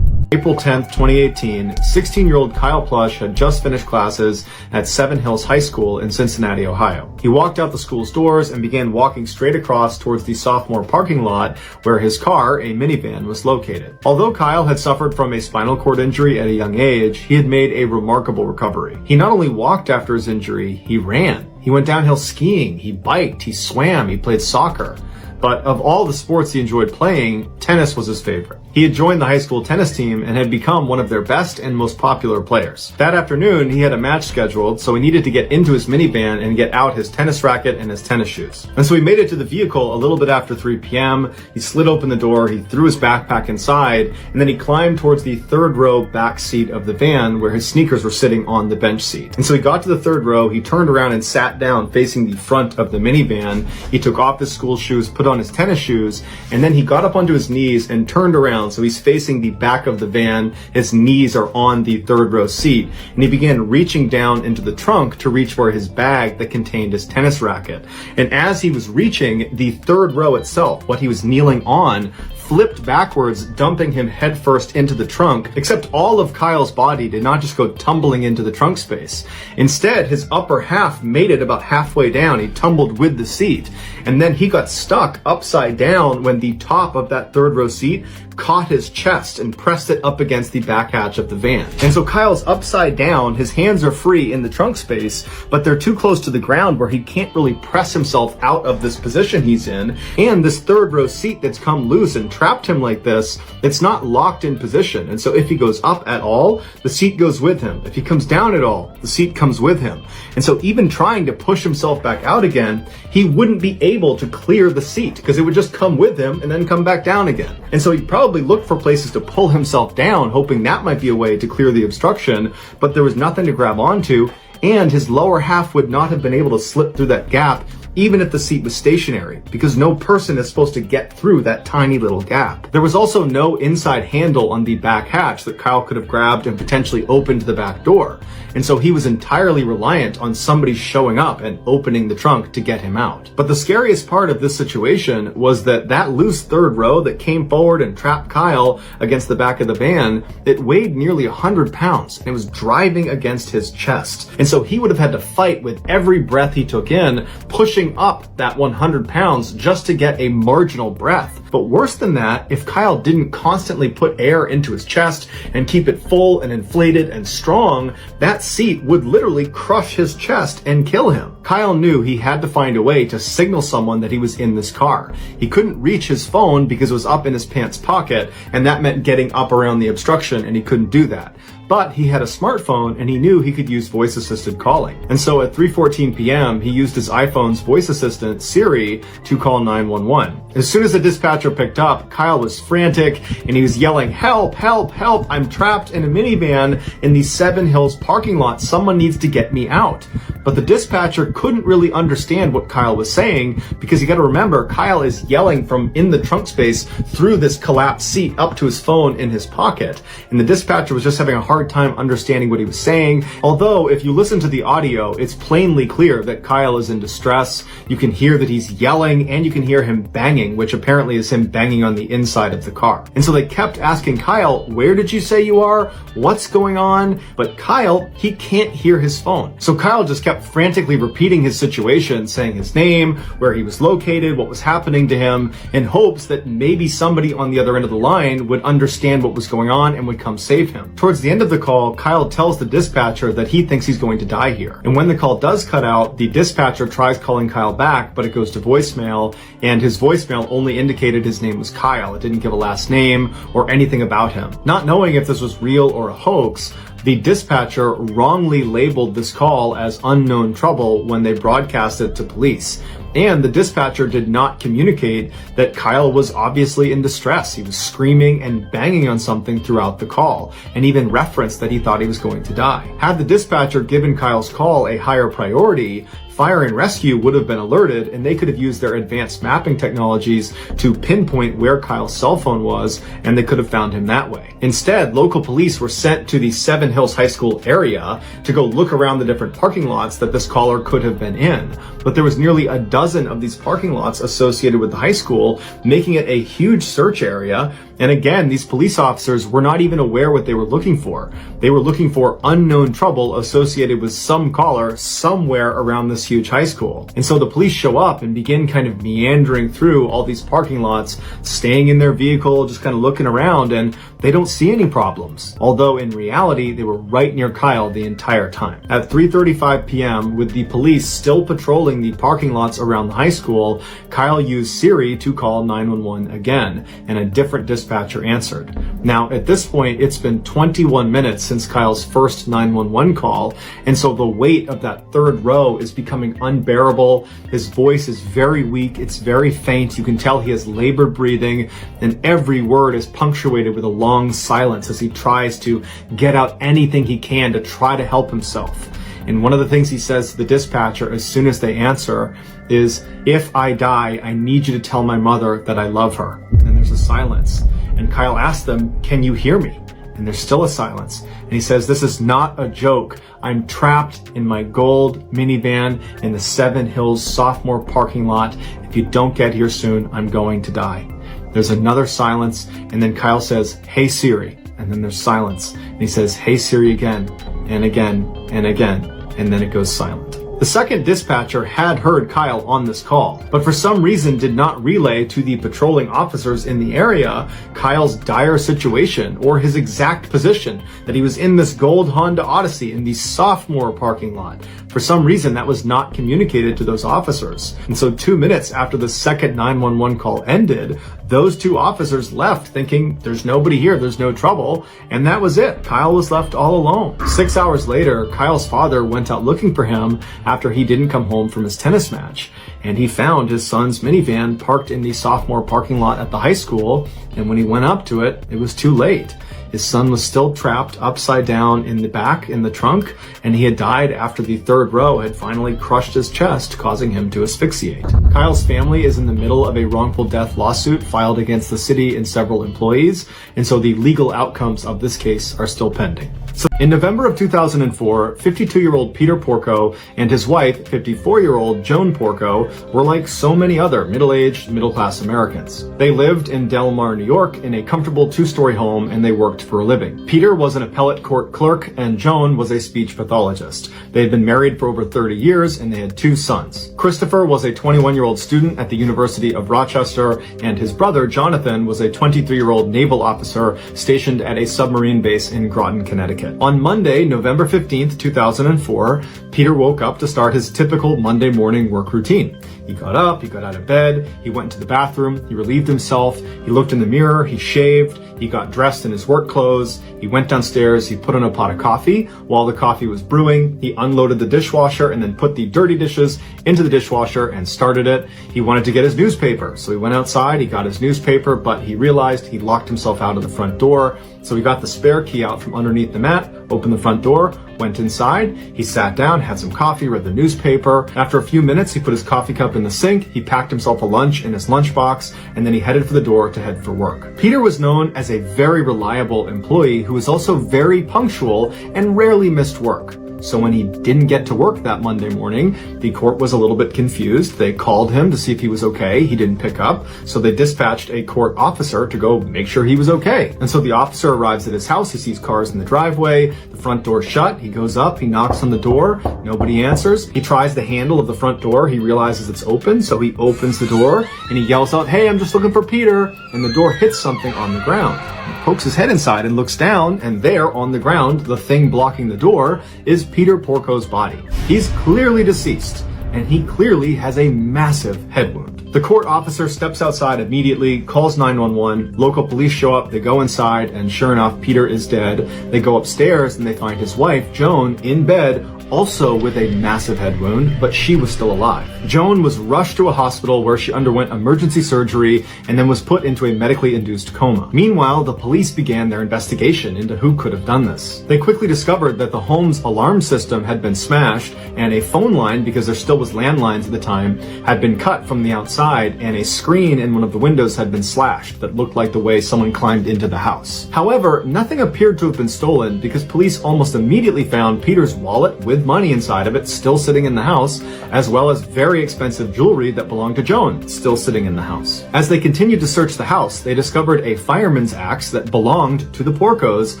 April 10th, 2018, 16-year-old Kyle Plush had just finished classes at Seven Hills High School in Cincinnati, Ohio. He walked out the school's doors and began walking straight across towards the sophomore parking lot where his car, a minivan, was located. Although Kyle had suffered from a spinal cord injury at a young age, he had made a remarkable recovery. He not only walked after his injury, he ran. He went downhill skiing, he biked, he swam, he played soccer. But of all the sports he enjoyed playing, tennis was his favorite. He had joined the high school tennis team and had become one of their best and most popular players. That afternoon, he had a match scheduled, so he needed to get into his minivan and get out his tennis racket and his tennis shoes. And so he made it to the vehicle a little bit after 3 p.m. He slid open the door, he threw his backpack inside, and then he climbed towards the third row back seat of the van where his sneakers were sitting on the bench seat. And so he got to the third row, he turned around and sat down facing the front of the minivan. He took off his school shoes, put on his tennis shoes, and then he got up onto his knees and turned around so he's facing the back of the van. His knees are on the third row seat, and he began reaching down into the trunk to reach for his bag that contained his tennis racket. And as he was reaching, the third row itself, what he was kneeling on, flipped backwards, dumping him headfirst into the trunk, except all of Kyle's body did not just go tumbling into the trunk space. Instead, his upper half made it about halfway down. He tumbled with the seat, and then he got stuck upside down when the top of that third row seat caught his chest and pressed it up against the back hatch of the van. And so Kyle's upside down, his hands are free in the trunk space, but they're too close to the ground where he can't really press himself out of this position he's in. And this third row seat that's come loose and trapped him like this, it's not locked in position. And so if he goes up at all, the seat goes with him. If he comes down at all, the seat comes with him. And so even trying to push himself back out again, he wouldn't be able to clear the seat because it would just come with him and then come back down again. And so he probably looked for places to pull himself down, hoping that might be a way to clear the obstruction, but there was nothing to grab onto, and his lower half would not have been able to slip through that gap even if the seat was stationary, because no person is supposed to get through that tiny little gap. There was also no inside handle on the back hatch that Kyle could have grabbed and potentially opened the back door. And so he was entirely reliant on somebody showing up and opening the trunk to get him out. But the scariest part of this situation was that loose third row that came forward and trapped Kyle against the back of the van, it weighed nearly 100 pounds and it was driving against his chest. And so he would have had to fight with every breath he took in, pushing up that 100 pounds just to get a marginal breath. But worse than that, if Kyle didn't constantly put air into his chest and keep it full and inflated and strong, that seat would literally crush his chest and kill him. Kyle knew he had to find a way to signal someone that he was in this car. He couldn't reach his phone because it was up in his pants pocket, and that meant getting up around the obstruction, and he couldn't do that. But he had a smartphone and he knew he could use voice-assisted calling. And so at 3:14 p.m., he used his iPhone's voice assistant, Siri, to call 911. As soon as the dispatcher picked up, Kyle was frantic and he was yelling, "Help, help, help, I'm trapped in a minivan in the Seven Hills parking lot. Someone needs to get me out." But the dispatcher couldn't really understand what Kyle was saying because you gotta remember, Kyle is yelling from in the trunk space through this collapsed seat up to his phone in his pocket. And the dispatcher was just having a hard time understanding what he was saying. Although if you listen to the audio, it's plainly clear that Kyle is in distress. You can hear that he's yelling and you can hear him banging, which apparently is him banging on the inside of the car. And so they kept asking Kyle, "Where did you say you are? What's going on?" But Kyle, he can't hear his phone. So Kyle just kept frantically repeating his situation, saying his name, where he was located, what was happening to him, in hopes that maybe somebody on the other end of the line would understand what was going on and would come save him. Towards the end of the call, Kyle tells the dispatcher that he thinks he's going to die here. And when the call does cut out, the dispatcher tries calling Kyle back, but it goes to voicemail, and his voicemail only indicated his name was Kyle. It didn't give a last name or anything about him. Not knowing if this was real or a hoax, the dispatcher wrongly labeled this call as unknown trouble when they broadcast it to police. And the dispatcher did not communicate that Kyle was obviously in distress. He was screaming and banging on something throughout the call, and even referenced that he thought he was going to die. Had the dispatcher given Kyle's call a higher priority, fire and rescue would have been alerted, and they could have used their advanced mapping technologies to pinpoint where Kyle's cell phone was, and they could have found him that way. Instead, local police were sent to the Seven Hills High School area to go look around the different parking lots that this caller could have been in. But there was nearly a dozen of these parking lots associated with the high school, making it a huge search area. And again, these police officers were not even aware what they were looking for. They were looking for unknown trouble associated with some caller somewhere around this huge high school. And so the police show up and begin kind of meandering through all these parking lots, staying in their vehicle, just kind of looking around, and they don't see any problems. Although in reality, they were right near Kyle the entire time. At 3:35 p.m., with the police still patrolling the parking lots around the high school, Kyle used Siri to call 911 again, and a different dispatcher answered. Now, at this point, it's been 21 minutes since Kyle's first 911 call, and so the weight of that third row is becoming unbearable. His voice is very weak, it's very faint, you can tell he has labored breathing, and every word is punctuated with a long silence as he tries to get out anything he can to try to help himself. And one of the things he says to the dispatcher as soon as they answer is, "If I die, I need you to tell my mother that I love her." And there's a silence. And Kyle asks them, "Can you hear me?" And there's still a silence. And he says, "This is not a joke. I'm trapped in my gold minivan in the Seven Hills sophomore parking lot. If you don't get here soon, I'm going to die." There's another silence, and then Kyle says, "Hey Siri," and then there's silence. And he says, "Hey Siri," again, and again, and again, and then it goes silent. The second dispatcher had heard Kyle on this call, but for some reason did not relay to the patrolling officers in the area Kyle's dire situation or his exact position, that he was in this gold Honda Odyssey in the sophomore parking lot. For some reason, that was not communicated to those officers. And so 2 minutes after the second 911 call ended, those two officers left thinking there's nobody here, there's no trouble, and that was it. Kyle was left all alone. 6 hours later, Kyle's father went out looking for him after he didn't come home from his tennis match, and he found his son's minivan parked in the sophomore parking lot at the high school, and when he went up to it, it was too late. His son was still trapped upside down in the back in the trunk, and he had died after the third row had finally crushed his chest, causing him to asphyxiate. Kyle's family is in the middle of a wrongful death lawsuit filed against the city and several employees, and so the legal outcomes of this case are still pending. So in November of 2004, 52-year-old Peter Porco and his wife, 54-year-old Joan Porco, were like so many other middle-aged, middle-class Americans. They lived in Del Mar, New York, in a comfortable two-story home, and they worked for a living. Peter was an appellate court clerk, and Joan was a speech pathologist. They had been married for over 30 years, and they had 2 sons. Christopher was a 21-year-old student at the University of Rochester, and his brother, Jonathan, was a 23-year-old naval officer stationed at a submarine base in Groton, Connecticut. On Monday, November 15th, 2004, Peter woke up to start his typical Monday morning work routine. He got up, he got out of bed, he went to the bathroom, he relieved himself, he looked in the mirror, he shaved, he got dressed in his work clothes, he went downstairs, he put on a pot of coffee. While the coffee was brewing, he unloaded the dishwasher and then put the dirty dishes into the dishwasher and started it. He wanted to get his newspaper, so he went outside, he got his newspaper, but he realized he locked himself out of the front door. So he got the spare key out from underneath the mat, opened the front door, went inside, he sat down, had some coffee, read the newspaper. After a few minutes, he put his coffee cup in the sink, he packed himself a lunch in his lunchbox, and then he headed for the door to head for work. Peter was known as a very reliable employee who was also very punctual and rarely missed work. So when he didn't get to work that Monday morning, the court was a little bit confused. They called him to see if he was okay. He didn't pick up. So they dispatched a court officer to go make sure he was okay. And so the officer arrives at his house. He sees cars in the driveway. The front door shut. He goes up. He knocks on the door. Nobody answers. He tries the handle of the front door. He realizes it's open. So he opens the door and he yells out, "Hey, I'm just looking for Peter." And the door hits something on the ground. He pokes his head inside and looks down, and there on the ground, the thing blocking the door, is Peter Porco's body. He's clearly deceased, and he clearly has a massive head wound. The court officer steps outside immediately, calls 911, local police show up, they go inside, and sure enough, Peter is dead. They go upstairs and they find his wife, Joan, in bed, also with a massive head wound, but she was still alive. Joan was rushed to a hospital where she underwent emergency surgery and then was put into a medically induced coma. Meanwhile, the police began their investigation into who could have done this. They quickly discovered that the home's alarm system had been smashed and a phone line, because there still was landlines at the time, had been cut from the outside, and a screen in one of the windows had been slashed that looked like the way someone climbed into the house. However, nothing appeared to have been stolen because police almost immediately found Peter's wallet with money inside of it still sitting in the house, as well as very expensive jewelry that belonged to Joan still sitting in the house. As they continued to search the house, they discovered a fireman's axe that belonged to the Porcos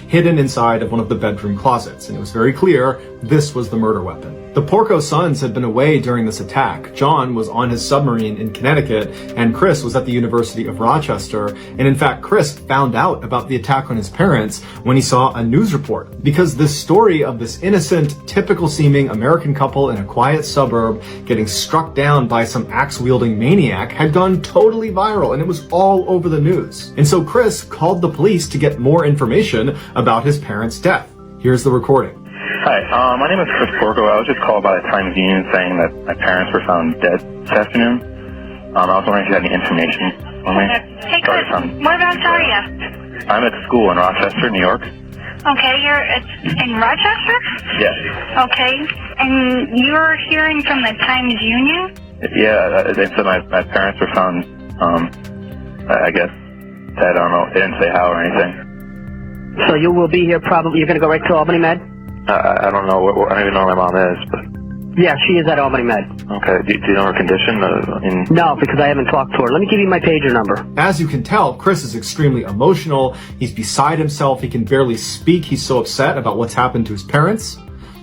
hidden inside of one of the bedroom closets, and it was very clear this was the murder weapon. The Porco sons had been away during this attack. John was on his submarine in Connecticut, and Chris was at the University of Rochester. And in fact, Chris found out about the attack on his parents when he saw a news report, because this story of this innocent, typical-seeming American couple in a quiet suburb getting struck down by some axe-wielding maniac had gone totally viral, and it was all over the news. And so Chris called the police to get more information about his parents' death. Here's the recording. Hi, my name is Chris Porco. I was just called by the Times-Union saying that my parents were found dead this afternoon. I was wondering if you had any information on me. Hey, Chris, whereabouts are you? I'm at school in Rochester, New York. Okay, you're in Rochester? Yes. Okay, and you're hearing from the Times-Union? Yeah, they said my parents were found, I guess, dead. I don't know. They didn't say how or anything. So you will be here probably, you're going to go right to Albany Med? I don't know. I don't even know where my mom is, but... Yeah, she is at Albany Med. Okay. Do you know her condition? No, because I haven't talked to her. Let me give you my pager number. As you can tell, Chris is extremely emotional. He's beside himself. He can barely speak. He's so upset about what's happened to his parents.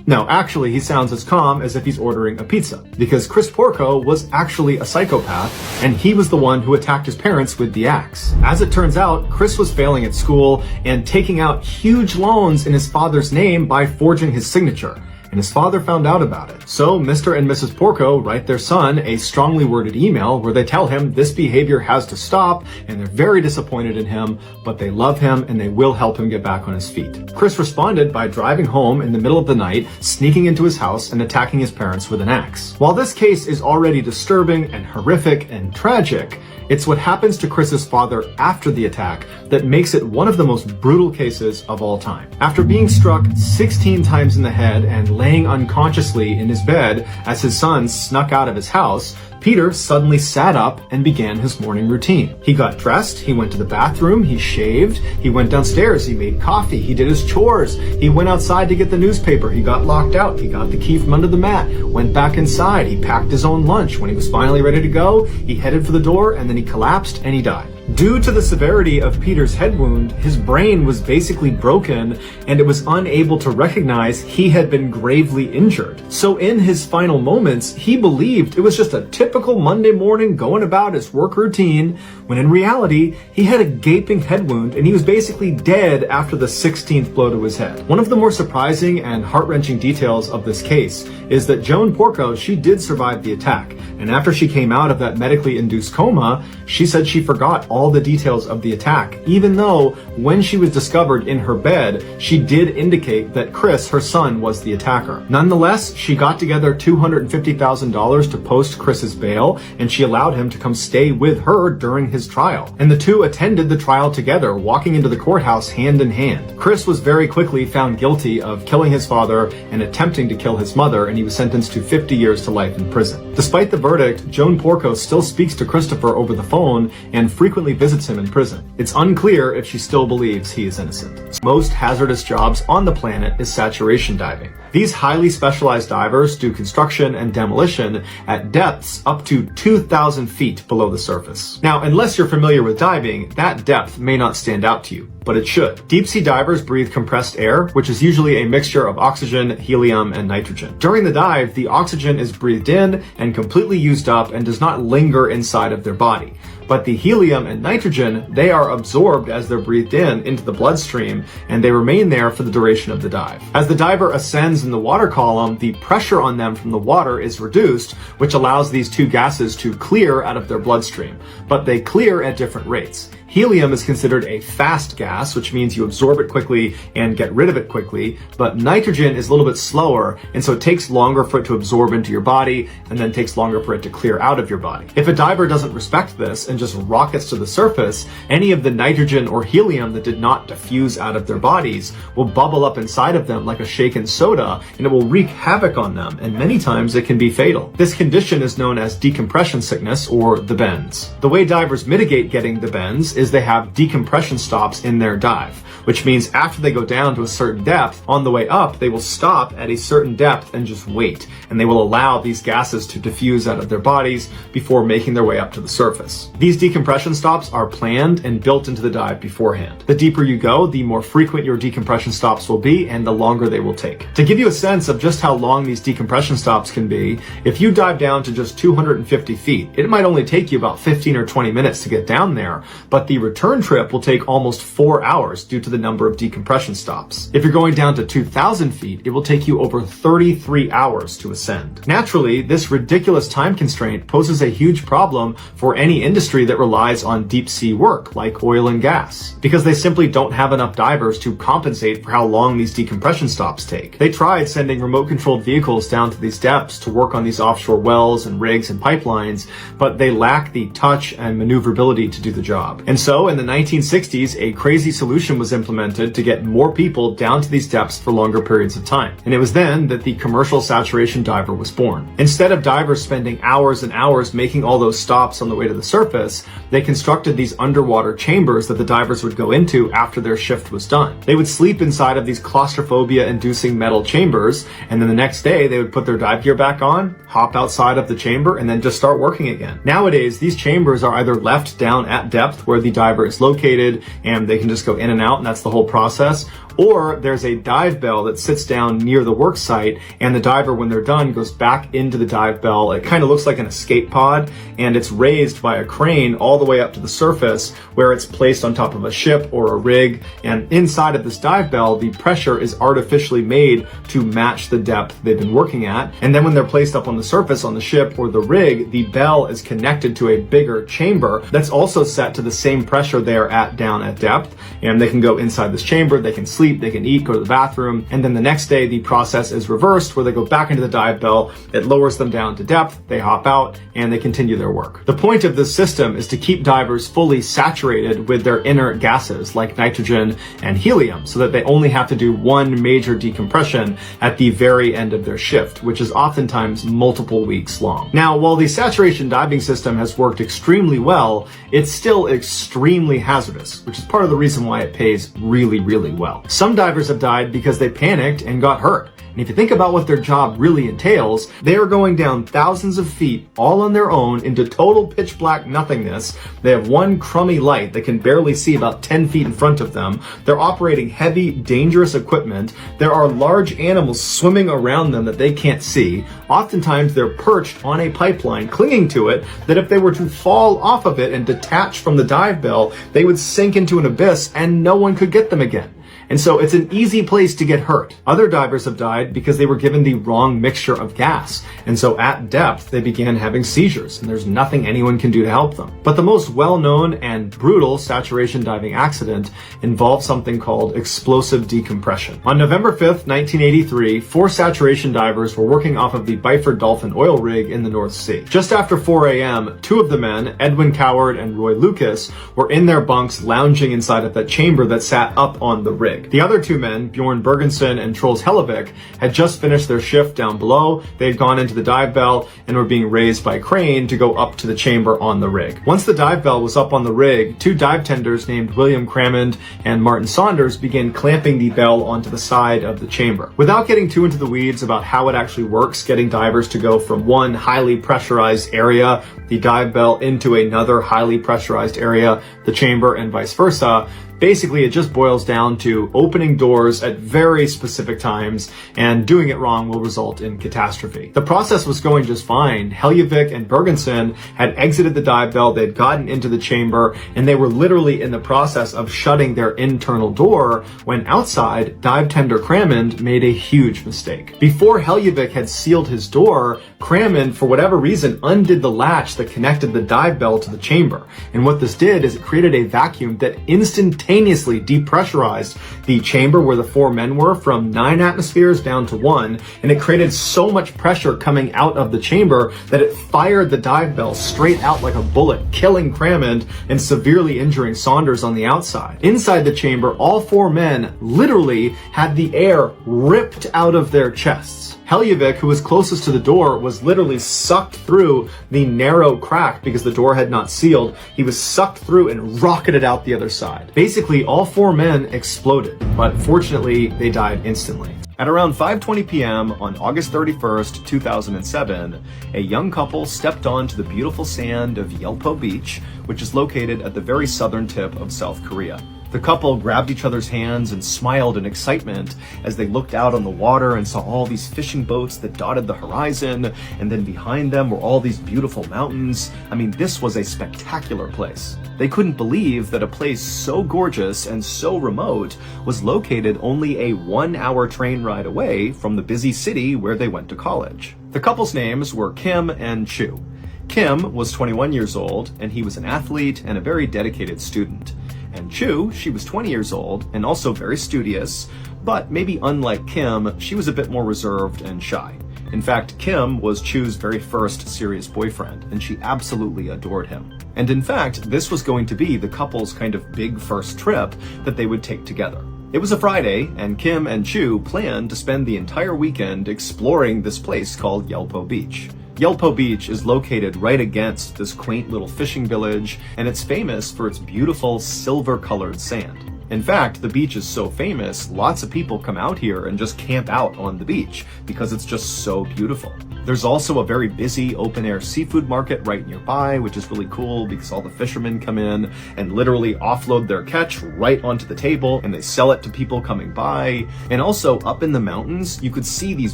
No, actually, he sounds as calm as if he's ordering a pizza, because Chris Porco was actually a psychopath, and he was the one who attacked his parents with the axe. As it turns out, Chris was failing at school and taking out huge loans in his father's name by forging his signature. And his father found out about it. So Mr. and Mrs. Porco write their son a strongly worded email where they tell him this behavior has to stop, and they're very disappointed in him, but they love him and they will help him get back on his feet. Chris responded by driving home in the middle of the night, sneaking into his house and attacking his parents with an axe. While this case is already disturbing and horrific and tragic, it's what happens to Chris's father after the attack that makes it one of the most brutal cases of all time. After being struck 16 times in the head and laying unconsciously in his bed as his son snuck out of his house, Peter suddenly sat up and began his morning routine. He got dressed, he went to the bathroom, he shaved, he went downstairs, he made coffee, he did his chores, he went outside to get the newspaper, he got locked out, he got the key from under the mat, went back inside, he packed his own lunch. When he was finally ready to go, he headed for the door and then he collapsed and he died. Due to the severity of Peter's head wound, his brain was basically broken and it was unable to recognize he had been gravely injured. So in his final moments, he believed it was just a typical Monday morning going about his work routine, when in reality, he had a gaping head wound and he was basically dead after the 16th blow to his head. One of the more surprising and heart-wrenching details of this case is that Joan Porco, she did survive the attack. And after she came out of that medically induced coma, she said she forgot all the details of the attack, even though when she was discovered in her bed, she did indicate that Chris, her son, was the attacker. Nonetheless, she got together $250,000 to post Chris's bail, and she allowed him to come stay with her during his trial. And the two attended the trial together, walking into the courthouse hand in hand. Chris was very quickly found guilty of killing his father and attempting to kill his mother, and he was sentenced to 50 years to life in prison. Despite the verdict, Joan Porco still speaks to Christopher over the phone and frequently visits him in prison. It's unclear if she still believes he is innocent. Most hazardous jobs on the planet is saturation diving. These highly specialized divers do construction and demolition at depths up to 2,000 feet below the surface. Now, unless you're familiar with diving, that depth may not stand out to you, but it should. Deep sea divers breathe compressed air, which is usually a mixture of oxygen, helium, and nitrogen. During the dive, the oxygen is breathed in and completely used up and does not linger inside of their body. But the helium and nitrogen, they are absorbed as they're breathed in into the bloodstream, and they remain there for the duration of the dive. As the diver ascends in the water column, the pressure on them from the water is reduced, which allows these two gases to clear out of their bloodstream. But they clear at different rates. Helium is considered a fast gas, which means you absorb it quickly and get rid of it quickly, but nitrogen is a little bit slower, and so it takes longer for it to absorb into your body, and then takes longer for it to clear out of your body. If a diver doesn't respect this and just rockets to the surface, any of the nitrogen or helium that did not diffuse out of their bodies will bubble up inside of them like a shaken soda, and it will wreak havoc on them, and many times it can be fatal. This condition is known as decompression sickness, or the bends. The way divers mitigate getting the bends is they have decompression stops in their dive, which means after they go down to a certain depth, on the way up, they will stop at a certain depth and just wait, and they will allow these gases to diffuse out of their bodies before making their way up to the surface. These decompression stops are planned and built into the dive beforehand. The deeper you go, the more frequent your decompression stops will be and the longer they will take. To give you a sense of just how long these decompression stops can be, if you dive down to just 250 feet, it might only take you about 15 or 20 minutes to get down there, but the return trip will take almost 4 hours due to the number of decompression stops. If you're going down to 2,000 feet, it will take you over 33 hours to ascend. Naturally, this ridiculous time constraint poses a huge problem for any industry that relies on deep sea work, like oil and gas, because they simply don't have enough divers to compensate for how long these decompression stops take. They tried sending remote-controlled vehicles down to these depths to work on these offshore wells and rigs and pipelines, but they lack the touch and maneuverability to do the job. And so, in the 1960s, a crazy solution was implemented to get more people down to these depths for longer periods of time. And it was then that the commercial saturation diver was born. Instead of divers spending hours and hours making all those stops on the way to the surface, they constructed these underwater chambers that the divers would go into after their shift was done. They would sleep inside of these claustrophobia-inducing metal chambers, and then the next day they would put their dive gear back on, hop outside of the chamber, and then just start working again. Nowadays, these chambers are either left down at depth where the diver is located, and they can just go in and out, and that's the whole process, or there's a dive bell that sits down near the work site, and the diver, when they're done, goes back into the dive bell. It kind of looks like an escape pod, and it's raised by a crane all the way up to the surface, where it's placed on top of a ship or a rig, and inside of this dive bell, the pressure is artificially made to match the depth they've been working at, and then when they're placed up on the surface on the ship or the rig, the bell is connected to a bigger chamber that's also set to the same pressure they're at down at depth, and they can go inside this chamber, they can sleep, they can eat, go to the bathroom, and then the next day the process is reversed where they go back into the dive bell, it lowers them down to depth, they hop out, and they continue their work. The point of this system is to keep divers fully saturated with their inert gases like nitrogen and helium so that they only have to do one major decompression at the very end of their shift, which is oftentimes multiple weeks long. Now, while the saturation diving system has worked extremely well, it's still extremely hazardous, which is part of the reason why it pays really, really well. Some divers have died because they panicked and got hurt. And if you think about what their job really entails, they are going down thousands of feet all on their own into total pitch black nothingness. They have one crummy light that can barely see about 10 feet in front of them. They're operating heavy, dangerous equipment. There are large animals swimming around them that they can't see. Oftentimes they're perched on a pipeline, clinging to it, that if they were to fall off of it and detach from the dive bell, they would sink into an abyss and no one could get them again. And so it's an easy place to get hurt. Other divers have died because they were given the wrong mixture of gas. And so at depth, they began having seizures, and there's nothing anyone can do to help them. But the most well-known and brutal saturation diving accident involved something called explosive decompression. On November 5th, 1983, 4 saturation divers were working off of the Byford Dolphin oil rig in the North Sea. Just after 4 a.m., 2 of the men, Edwin Coward and Roy Lucas, were in their bunks lounging inside of that chamber that sat up on the rig. The other 2 men, Bjorn Bergensen and Troels Hellevik, had just finished their shift down below. They had gone into the dive bell and were being raised by a crane to go up to the chamber on the rig. Once the dive bell was up on the rig, 2 dive tenders named William Crammond and Martin Saunders began clamping the bell onto the side of the chamber. Without getting too into the weeds about how it actually works, getting divers to go from one highly pressurized area, the dive bell, into another highly pressurized area, the chamber, and vice versa, Basically, it just boils down to opening doors at very specific times, and doing it wrong will result in catastrophe. The process was going just fine. Heljevic and Bergensen had exited the dive bell, they had gotten into the chamber, and they were literally in the process of shutting their internal door when outside, dive tender Cramond made a huge mistake. Before Heljevic had sealed his door, Cramond, for whatever reason, undid the latch that connected the dive bell to the chamber. And what this did is it created a vacuum that instantaneously depressurized the chamber where the 4 men were from 9 atmospheres down to 1, and it created so much pressure coming out of the chamber that it fired the dive bell straight out like a bullet, killing Cramond and severely injuring Saunders on the outside. Inside the chamber, all 4 men literally had the air ripped out of their chests. Heljevic, who was closest to the door, was literally sucked through the narrow crack because the door had not sealed. He was sucked through and rocketed out the other side. Basically, all 4 men exploded, but fortunately, they died instantly. At around 5:20 p.m. on August 31st, 2007, a young couple stepped onto the beautiful sand of Yelpo Beach, which is located at the very southern tip of South Korea. The couple grabbed each other's hands and smiled in excitement as they looked out on the water and saw all these fishing boats that dotted the horizon, and then behind them were all these beautiful mountains. I mean, this was a spectacular place. They couldn't believe that a place so gorgeous and so remote was located only a 1-hour train ride away from the busy city where they went to college. The couple's names were Kim and Chu. Kim was 21 years old, and he was an athlete and a very dedicated student. And Chu, she was 20 years old and also very studious, but maybe unlike Kim, she was a bit more reserved and shy. In fact, Kim was Chu's very first serious boyfriend, and she absolutely adored him. And in fact, this was going to be the couple's kind of big first trip that they would take together. It was a Friday, and Kim and Chu planned to spend the entire weekend exploring this place called Yelpo Beach. Yelpo Beach is located right against this quaint little fishing village, and it's famous for its beautiful silver-colored sand. In fact, the beach is so famous, lots of people come out here and just camp out on the beach because it's just so beautiful. There's also a very busy open-air seafood market right nearby, which is really cool because all the fishermen come in and literally offload their catch right onto the table, and they sell it to people coming by. And also up in the mountains, you could see these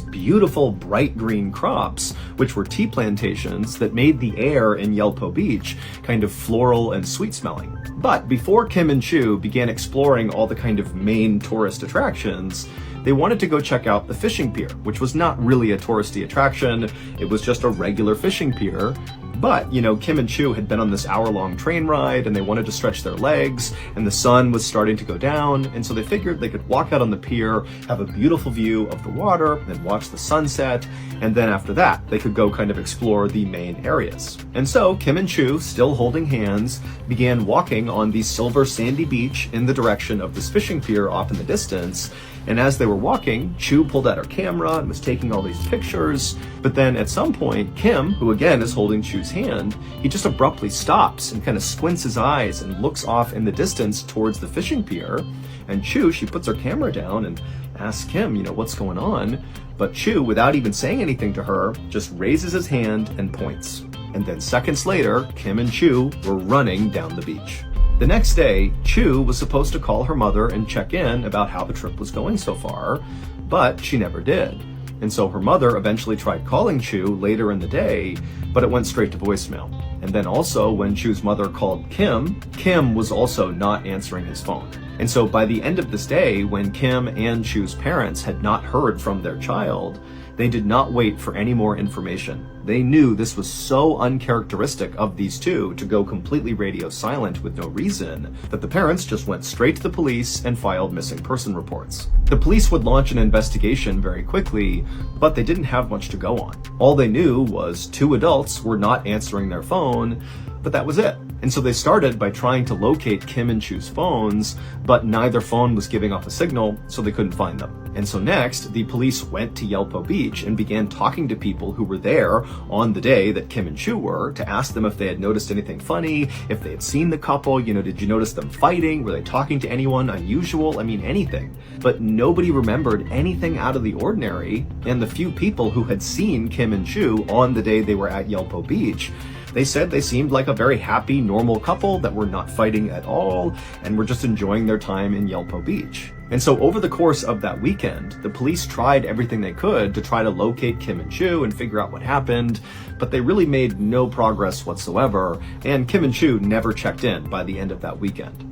beautiful bright green crops, which were tea plantations that made the air in Yelpo Beach kind of floral and sweet smelling. But before Kim and Chu began exploring all the kind of main tourist attractions, they wanted to go check out the fishing pier, which was not really a touristy attraction. It was just a regular fishing pier. But, you know, Kim and Chu had been on this hour-long train ride, and they wanted to stretch their legs, and the sun was starting to go down, and so they figured they could walk out on the pier, have a beautiful view of the water, and watch the sunset, and then after that, they could go kind of explore the main areas. And so, Kim and Chu, still holding hands, began walking on the silver sandy beach in the direction of this fishing pier off in the distance. And as they were walking, Chu pulled out her camera and was taking all these pictures. But then at some point, Kim, who again is holding Chu's hand, he just abruptly stops and kind of squints his eyes and looks off in the distance towards the fishing pier. And Chu, she puts her camera down and asks Kim, you know, what's going on? But Chu, without even saying anything to her, just raises his hand and points. And then seconds later, Kim and Chu were running down the beach. The next day, Chu was supposed to call her mother and check in about how the trip was going so far, but she never did. And so her mother eventually tried calling Chu later in the day, but it went straight to voicemail. And then also when Chu's mother called Kim, Kim was also not answering his phone. And so by the end of this day, when Kim and Chu's parents had not heard from their child, they did not wait for any more information. They knew this was so uncharacteristic of these two to go completely radio silent with no reason that the parents just went straight to the police and filed missing person reports. The police would launch an investigation very quickly, but they didn't have much to go on. All they knew was 2 adults were not answering their phone, but that was it. And so they started by trying to locate Kim and Chu's phones, but neither phone was giving off a signal, so they couldn't find them. And so next, the police went to Yelpo Beach and began talking to people who were there on the day that Kim and Chu were to ask them if they had noticed anything funny, if they had seen the couple, you know, did you notice them fighting? Were they talking to anyone unusual? I mean, anything. But nobody remembered anything out of the ordinary, and the few people who had seen Kim and Chu on the day they were at Yelpo Beach, They said they seemed like a very happy, normal couple that were not fighting at all and were just enjoying their time in Yelpo Beach. And so over the course of that weekend, the police tried everything they could to try to locate Kim and Chu and figure out what happened, but they really made no progress whatsoever, and Kim and Chu never checked in by the end of that weekend.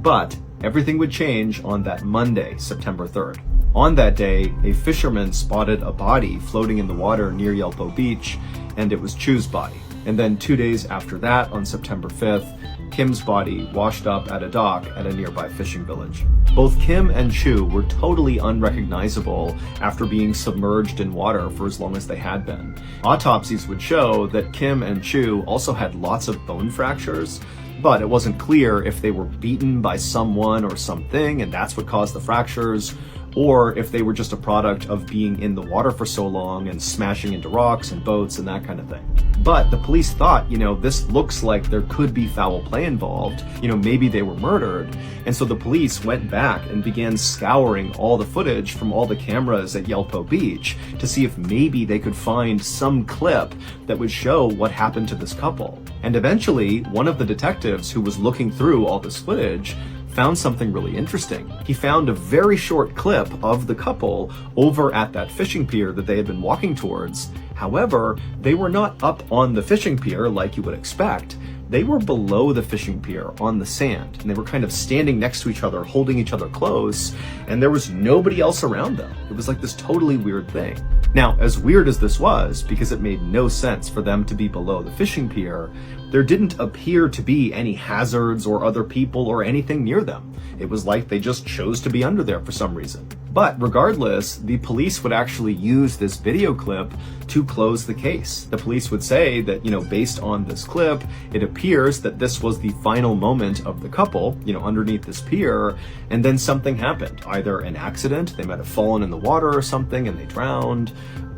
But everything would change on that Monday, September 3rd. On that day, a fisherman spotted a body floating in the water near Yelpo Beach, and it was Chu's body. And then 2 days after that, on September 5th, Kim's body washed up at a dock at a nearby fishing village. Both Kim and Chu were totally unrecognizable after being submerged in water for as long as they had been. Autopsies would show that Kim and Chu also had lots of bone fractures, but it wasn't clear if they were beaten by someone or something and that's what caused the fractures, or if they were just a product of being in the water for so long and smashing into rocks and boats and that kind of thing. But the police thought, this looks like there could be foul play involved. Maybe they were murdered. And so the police went back and began scouring all the footage from all the cameras at Yelpo Beach to see if maybe they could find some clip that would show what happened to this couple. And eventually, one of the detectives who was looking through all this footage found something really interesting. He found a very short clip of the couple over at that fishing pier that they had been walking towards. However, they were not up on the fishing pier like you would expect. They were below the fishing pier on the sand, and they were kind of standing next to each other, holding each other close, and there was nobody else around them. It was like this totally weird thing. Now, as weird as this was, because it made no sense for them to be below the fishing pier, there didn't appear to be any hazards or other people or anything near them. It was like they just chose to be under there for some reason. But regardless, the police would actually use this video clip to close the case. The police would say that, based on this clip, it appears that this was the final moment of the couple, underneath this pier, and then something happened. Either an accident, they might have fallen in the water or something and they drowned,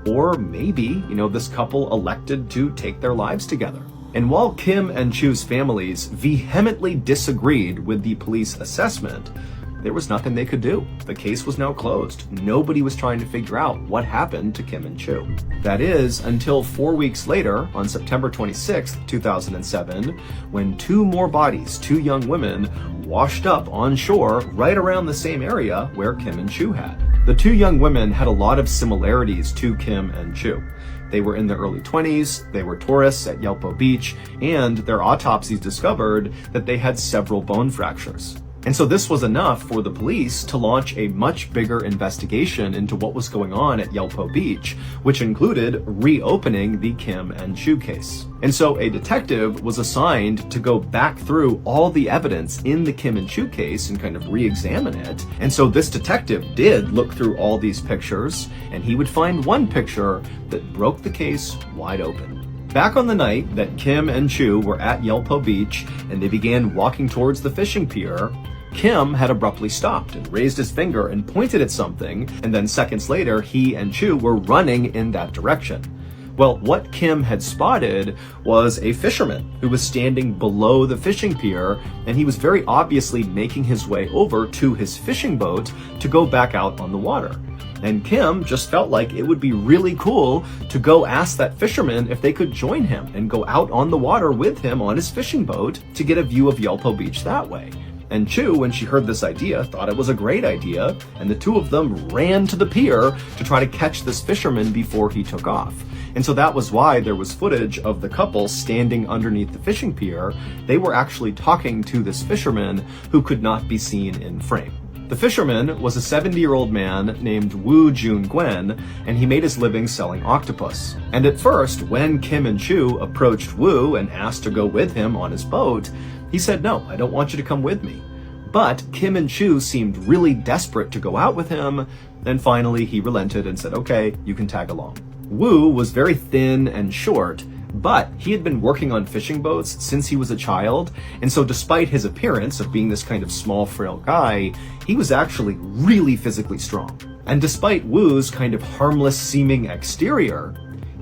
or maybe, this couple elected to take their lives together. And while Kim and Chu's families vehemently disagreed with the police assessment, there was nothing they could do. The case was now closed. Nobody was trying to figure out what happened to Kim and Chu. That is, until 4 weeks later, on September 26th, 2007, when two more bodies, two young women, washed up on shore right around the same area where Kim and Chu had. The two young women had a lot of similarities to Kim and Chu. They were in their early 20s, they were tourists at Yelpo Beach, and their autopsies discovered that they had several bone fractures. And so this was enough for the police to launch a much bigger investigation into what was going on at Yelpo Beach, which included reopening the Kim and Chu case. And so a detective was assigned to go back through all the evidence in the Kim and Chu case and kind of re-examine it. And so this detective did look through all these pictures, and he would find one picture that broke the case wide open. Back on the night that Kim and Chu were at Yelpo Beach and they began walking towards the fishing pier, Kim had abruptly stopped and raised his finger and pointed at something, and then seconds later, he and Chu were running in that direction. Well, what Kim had spotted was a fisherman who was standing below the fishing pier, and he was very obviously making his way over to his fishing boat to go back out on the water. And Kim just felt like it would be really cool to go ask that fisherman if they could join him and go out on the water with him on his fishing boat to get a view of Yelpo Beach that way. And Chu, when she heard this idea, thought it was a great idea, and the two of them ran to the pier to try to catch this fisherman before he took off. And so that was why there was footage of the couple standing underneath the fishing pier. They were actually talking to this fisherman who could not be seen in frame. The fisherman was a 70-year-old man named Wu Jun Gwen, and he made his living selling octopus. And at first, when Kim and Chu approached Wu and asked to go with him on his boat, he said, "No, I don't want you to come with me." But Kim and Chu seemed really desperate to go out with him, and finally he relented and said, "Okay, you can tag along." Wu was very thin and short, but he had been working on fishing boats since he was a child, and so despite his appearance of being this kind of small, frail guy, he was actually really physically strong. And despite Wu's kind of harmless-seeming exterior,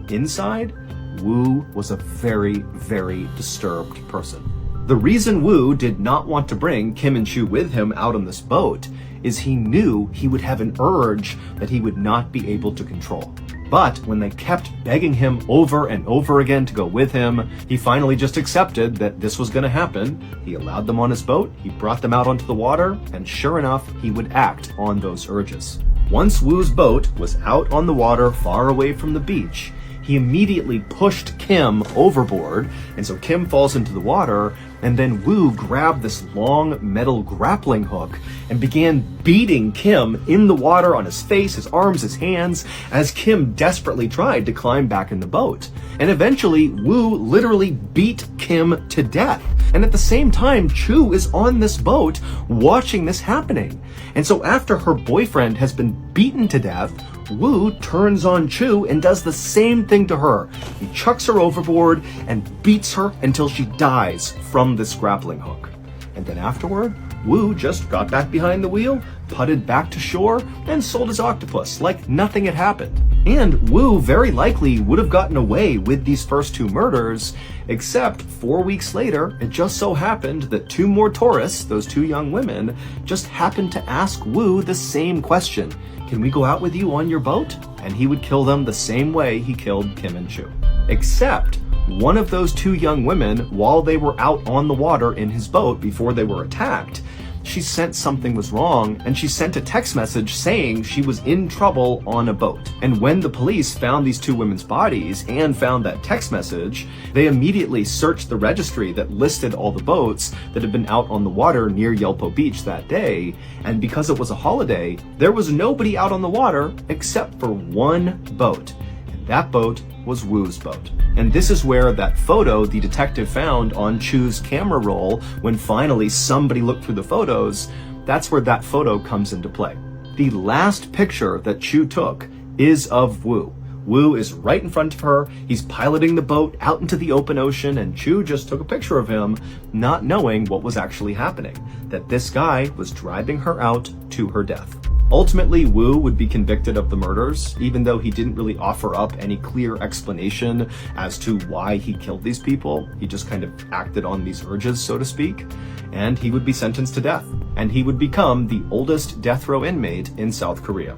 inside, Wu was a very, very disturbed person. The reason Wu did not want to bring Kim and Chu with him out on this boat is he knew he would have an urge that he would not be able to control. But when they kept begging him over and over again to go with him, he finally just accepted that this was going to happen. He allowed them on his boat, he brought them out onto the water, and sure enough, he would act on those urges. Once Woo's boat was out on the water far away from the beach, he immediately pushed Kim overboard, and so Kim falls into the water, and then Woo grabbed this long metal grappling hook and began beating Kim in the water on his face, his arms, his hands, as Kim desperately tried to climb back in the boat. And eventually, Woo literally beat Kim to death. And at the same time, Chu is on this boat watching this happening. And so after her boyfriend has been beaten to death, Woo turns on Chu and does the same thing to her. He chucks her overboard and beats her until she dies from this grappling hook. And then afterward, Woo just got back behind the wheel, putted back to shore, and sold his octopus like nothing had happened. And Woo very likely would have gotten away with these first 2 murders, except 4 weeks later, it just so happened that 2 more tourists, those 2 young women, just happened to ask Woo the same question. Can we go out with you on your boat? And he would kill them the same way he killed Kim and Chu. Except one of those 2 young women, while they were out on the water in his boat before they were attacked, she sensed something was wrong, and she sent a text message saying she was in trouble on a boat. And when the police found these 2 women's bodies and found that text message, they immediately searched the registry that listed all the boats that had been out on the water near Yelpo Beach that day. And because it was a holiday, there was nobody out on the water except for 1 boat. And that boat was Woo's boat. And this is where that photo the detective found on Chu's camera roll, when finally somebody looked through the photos, that's where that photo comes into play. The last picture that Chu took is of Woo. Woo is right in front of her, he's piloting the boat out into the open ocean, and Chu just took a picture of him, not knowing what was actually happening, that this guy was driving her out to her death. Ultimately, Woo would be convicted of the murders, even though he didn't really offer up any clear explanation as to why he killed these people. He just kind of acted on these urges, so to speak, and he would be sentenced to death, and he would become the oldest death row inmate in South Korea.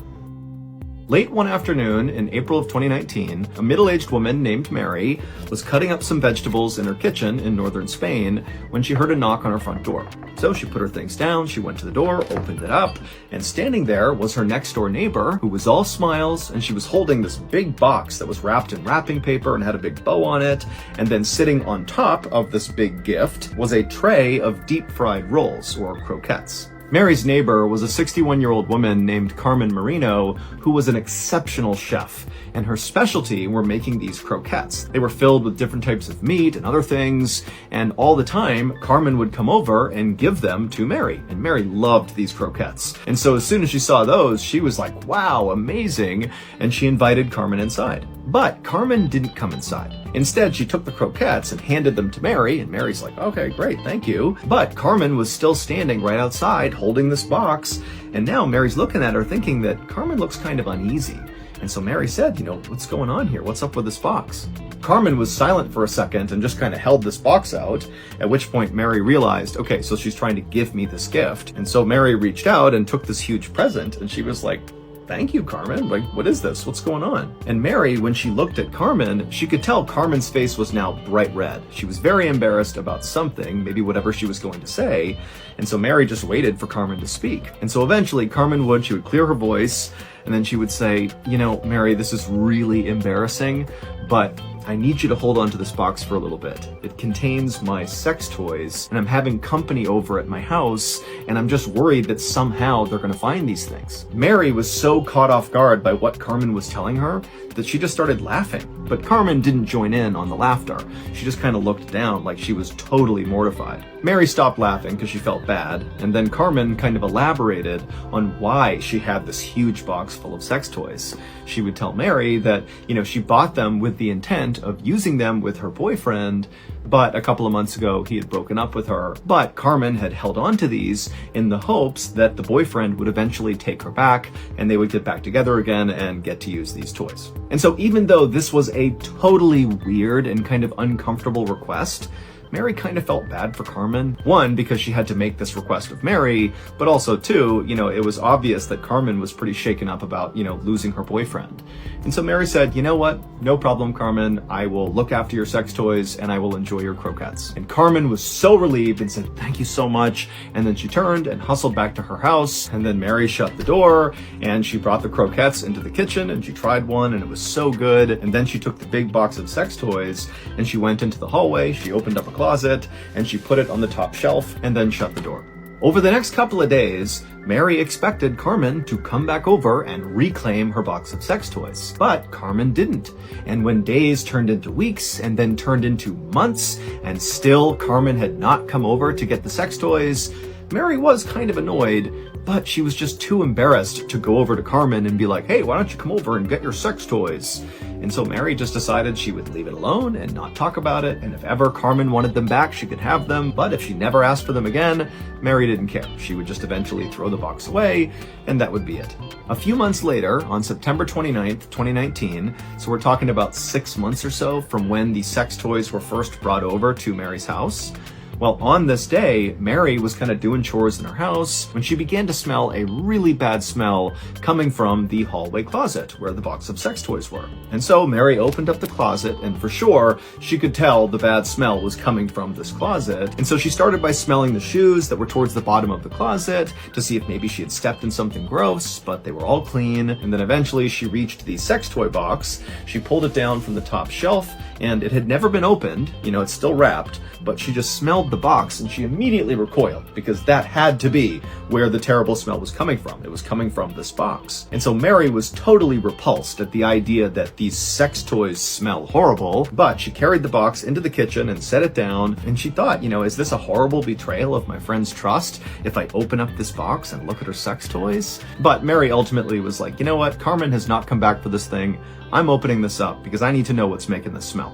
Late one afternoon in April of 2019, a middle-aged woman named Mary was cutting up some vegetables in her kitchen in northern Spain when she heard a knock on her front door. So she put her things down, she went to the door, opened it up, and standing there was her next-door neighbor, who was all smiles, and she was holding this big box that was wrapped in wrapping paper and had a big bow on it, and then sitting on top of this big gift was a tray of deep-fried rolls, or croquettes. Mary's neighbor was a 61-year-old woman named Carmen Marino, who was an exceptional chef, and her specialty were making these croquettes. They were filled with different types of meat and other things, and all the time, Carmen would come over and give them to Mary, and Mary loved these croquettes. And so as soon as she saw those, she was like, wow, amazing, and she invited Carmen inside. But Carmen didn't come inside. Instead, she took the croquettes and handed them to Mary, and Mary's like, okay, great, thank you. But Carmen was still standing right outside holding this box, and now Mary's looking at her thinking that Carmen looks kind of uneasy. And so Mary said, what's going on here? What's up with this box? Carmen was silent for a second and just kind of held this box out, at which point Mary realized, okay, so she's trying to give me this gift. And so Mary reached out and took this huge present, and she was like, thank you, Carmen. Like, what is this? What's going on? And Mary, when she looked at Carmen, she could tell Carmen's face was now bright red. She was very embarrassed about something, maybe whatever she was going to say. And so Mary just waited for Carmen to speak. And so eventually she would clear her voice, and then she would say, Mary, this is really embarrassing, but I need you to hold on to this box for a little bit. It contains my sex toys, and I'm having company over at my house, and I'm just worried that somehow they're gonna find these things. Mary was so caught off guard by what Carmen was telling her that she just started laughing. But Carmen didn't join in on the laughter. She just kind of looked down like she was totally mortified. Mary stopped laughing because she felt bad, and then Carmen kind of elaborated on why she had this huge box full of sex toys. She would tell Mary that, she bought them with the intent of using them with her boyfriend, but a couple of months ago he had broken up with her. But Carmen had held on to these in the hopes that the boyfriend would eventually take her back and they would get back together again and get to use these toys. And so even though this was a totally weird and kind of uncomfortable request, Mary kind of felt bad for Carmen. One, because she had to make this request of Mary, but also two, it was obvious that Carmen was pretty shaken up about, losing her boyfriend. And so Mary said, you know what? No problem, Carmen. I will look after your sex toys and I will enjoy your croquettes. And Carmen was so relieved and said, thank you so much. And then she turned and hustled back to her house. And then Mary shut the door and she brought the croquettes into the kitchen and she tried one and it was so good. And then she took the big box of sex toys and she went into the hallway. She opened up a closet and she put it on the top shelf and then shut the door. Over the next couple of days, Mary expected Carmen to come back over and reclaim her box of sex toys. But Carmen didn't. And when days turned into weeks and then turned into months, and still Carmen had not come over to get the sex toys, Mary was kind of annoyed, but she was just too embarrassed to go over to Carmen and be like, hey, why don't you come over and get your sex toys? And so Mary just decided she would leave it alone and not talk about it. And if ever Carmen wanted them back, she could have them. But if she never asked for them again, Mary didn't care. She would just eventually throw the box away, and that would be it. A few months later, on September 29th, 2019, so we're talking about 6 months or so from when the sex toys were first brought over to Mary's house, well, on this day, Mary was kind of doing chores in her house when she began to smell a really bad smell coming from the hallway closet where the box of sex toys were. And so Mary opened up the closet, and for sure, she could tell the bad smell was coming from this closet. And so she started by smelling the shoes that were towards the bottom of the closet to see if maybe she had stepped in something gross, but they were all clean. And then eventually she reached the sex toy box. She pulled it down from the top shelf, and it had never been opened. It's still wrapped, but she just smelled the box and she immediately recoiled because that had to be where the terrible smell was coming from. It was coming from this box. And so Mary was totally repulsed at the idea that these sex toys smell horrible, but she carried the box into the kitchen and set it down, and she thought, is this a horrible betrayal of my friend's trust if I open up this box and look at her sex toys? But Mary ultimately was like, you know what? Carmen has not come back for this thing. I'm opening this up because I need to know what's making this smell.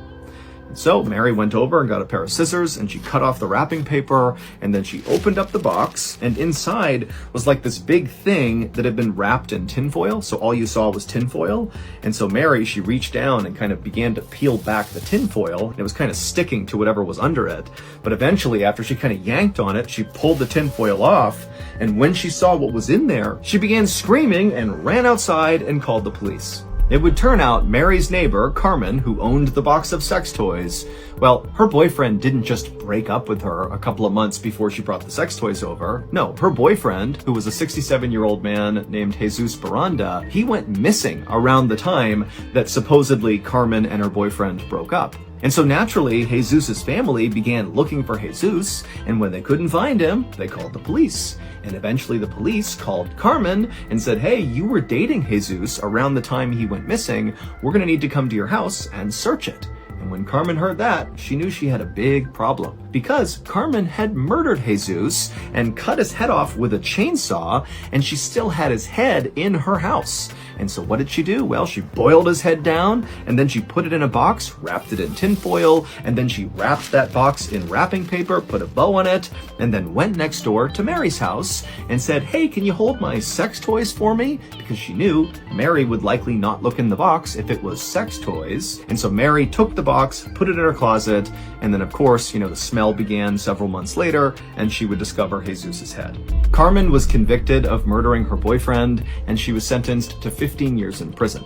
So Mary went over and got a pair of scissors and she cut off the wrapping paper, and then she opened up the box, and inside was like this big thing that had been wrapped in tinfoil. So all you saw was tinfoil. And so Mary, she reached down and kind of began to peel back the tinfoil. It was kind of sticking to whatever was under it. But eventually, after she kind of yanked on it, she pulled the tinfoil off. And when she saw what was in there, she began screaming and ran outside and called the police. It would turn out Mary's neighbor, Carmen, who owned the box of sex toys, well, her boyfriend didn't just break up with her a couple of months before she brought the sex toys over. No, her boyfriend, who was a 67-year-old man named Jesus Baranda, he went missing around the time that supposedly Carmen and her boyfriend broke up. And so naturally, Jesus's family began looking for Jesus, and when they couldn't find him, they called the police. And eventually the police called Carmen and said, hey, you were dating Jesus around the time he went missing. We're gonna need to come to your house and search it. And when Carmen heard that, she knew she had a big problem, because Carmen had murdered Jesus and cut his head off with a chainsaw, and she still had his head in her house. And so what did she do? Well, she boiled his head down, and then she put it in a box, wrapped it in tinfoil, and then she wrapped that box in wrapping paper, put a bow on it, and then went next door to Mary's house and said, hey, can you hold my sex toys for me? Because she knew Mary would likely not look in the box if it was sex toys. And so Mary took the box, put it in her closet, and then of course, the smell began several months later, and she would discover Jesus's head. Carmen was convicted of murdering her boyfriend, and she was sentenced to 15 years in prison.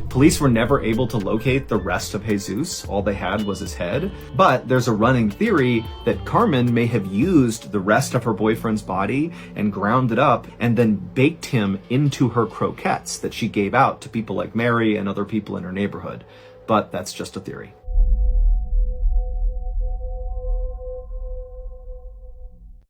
Police were never able to locate the rest of Jesus. All they had was his head. But there's a running theory that Carmen may have used the rest of her boyfriend's body and ground it up and then baked him into her croquettes that she gave out to people like Mary and other people in her neighborhood. But that's just a theory.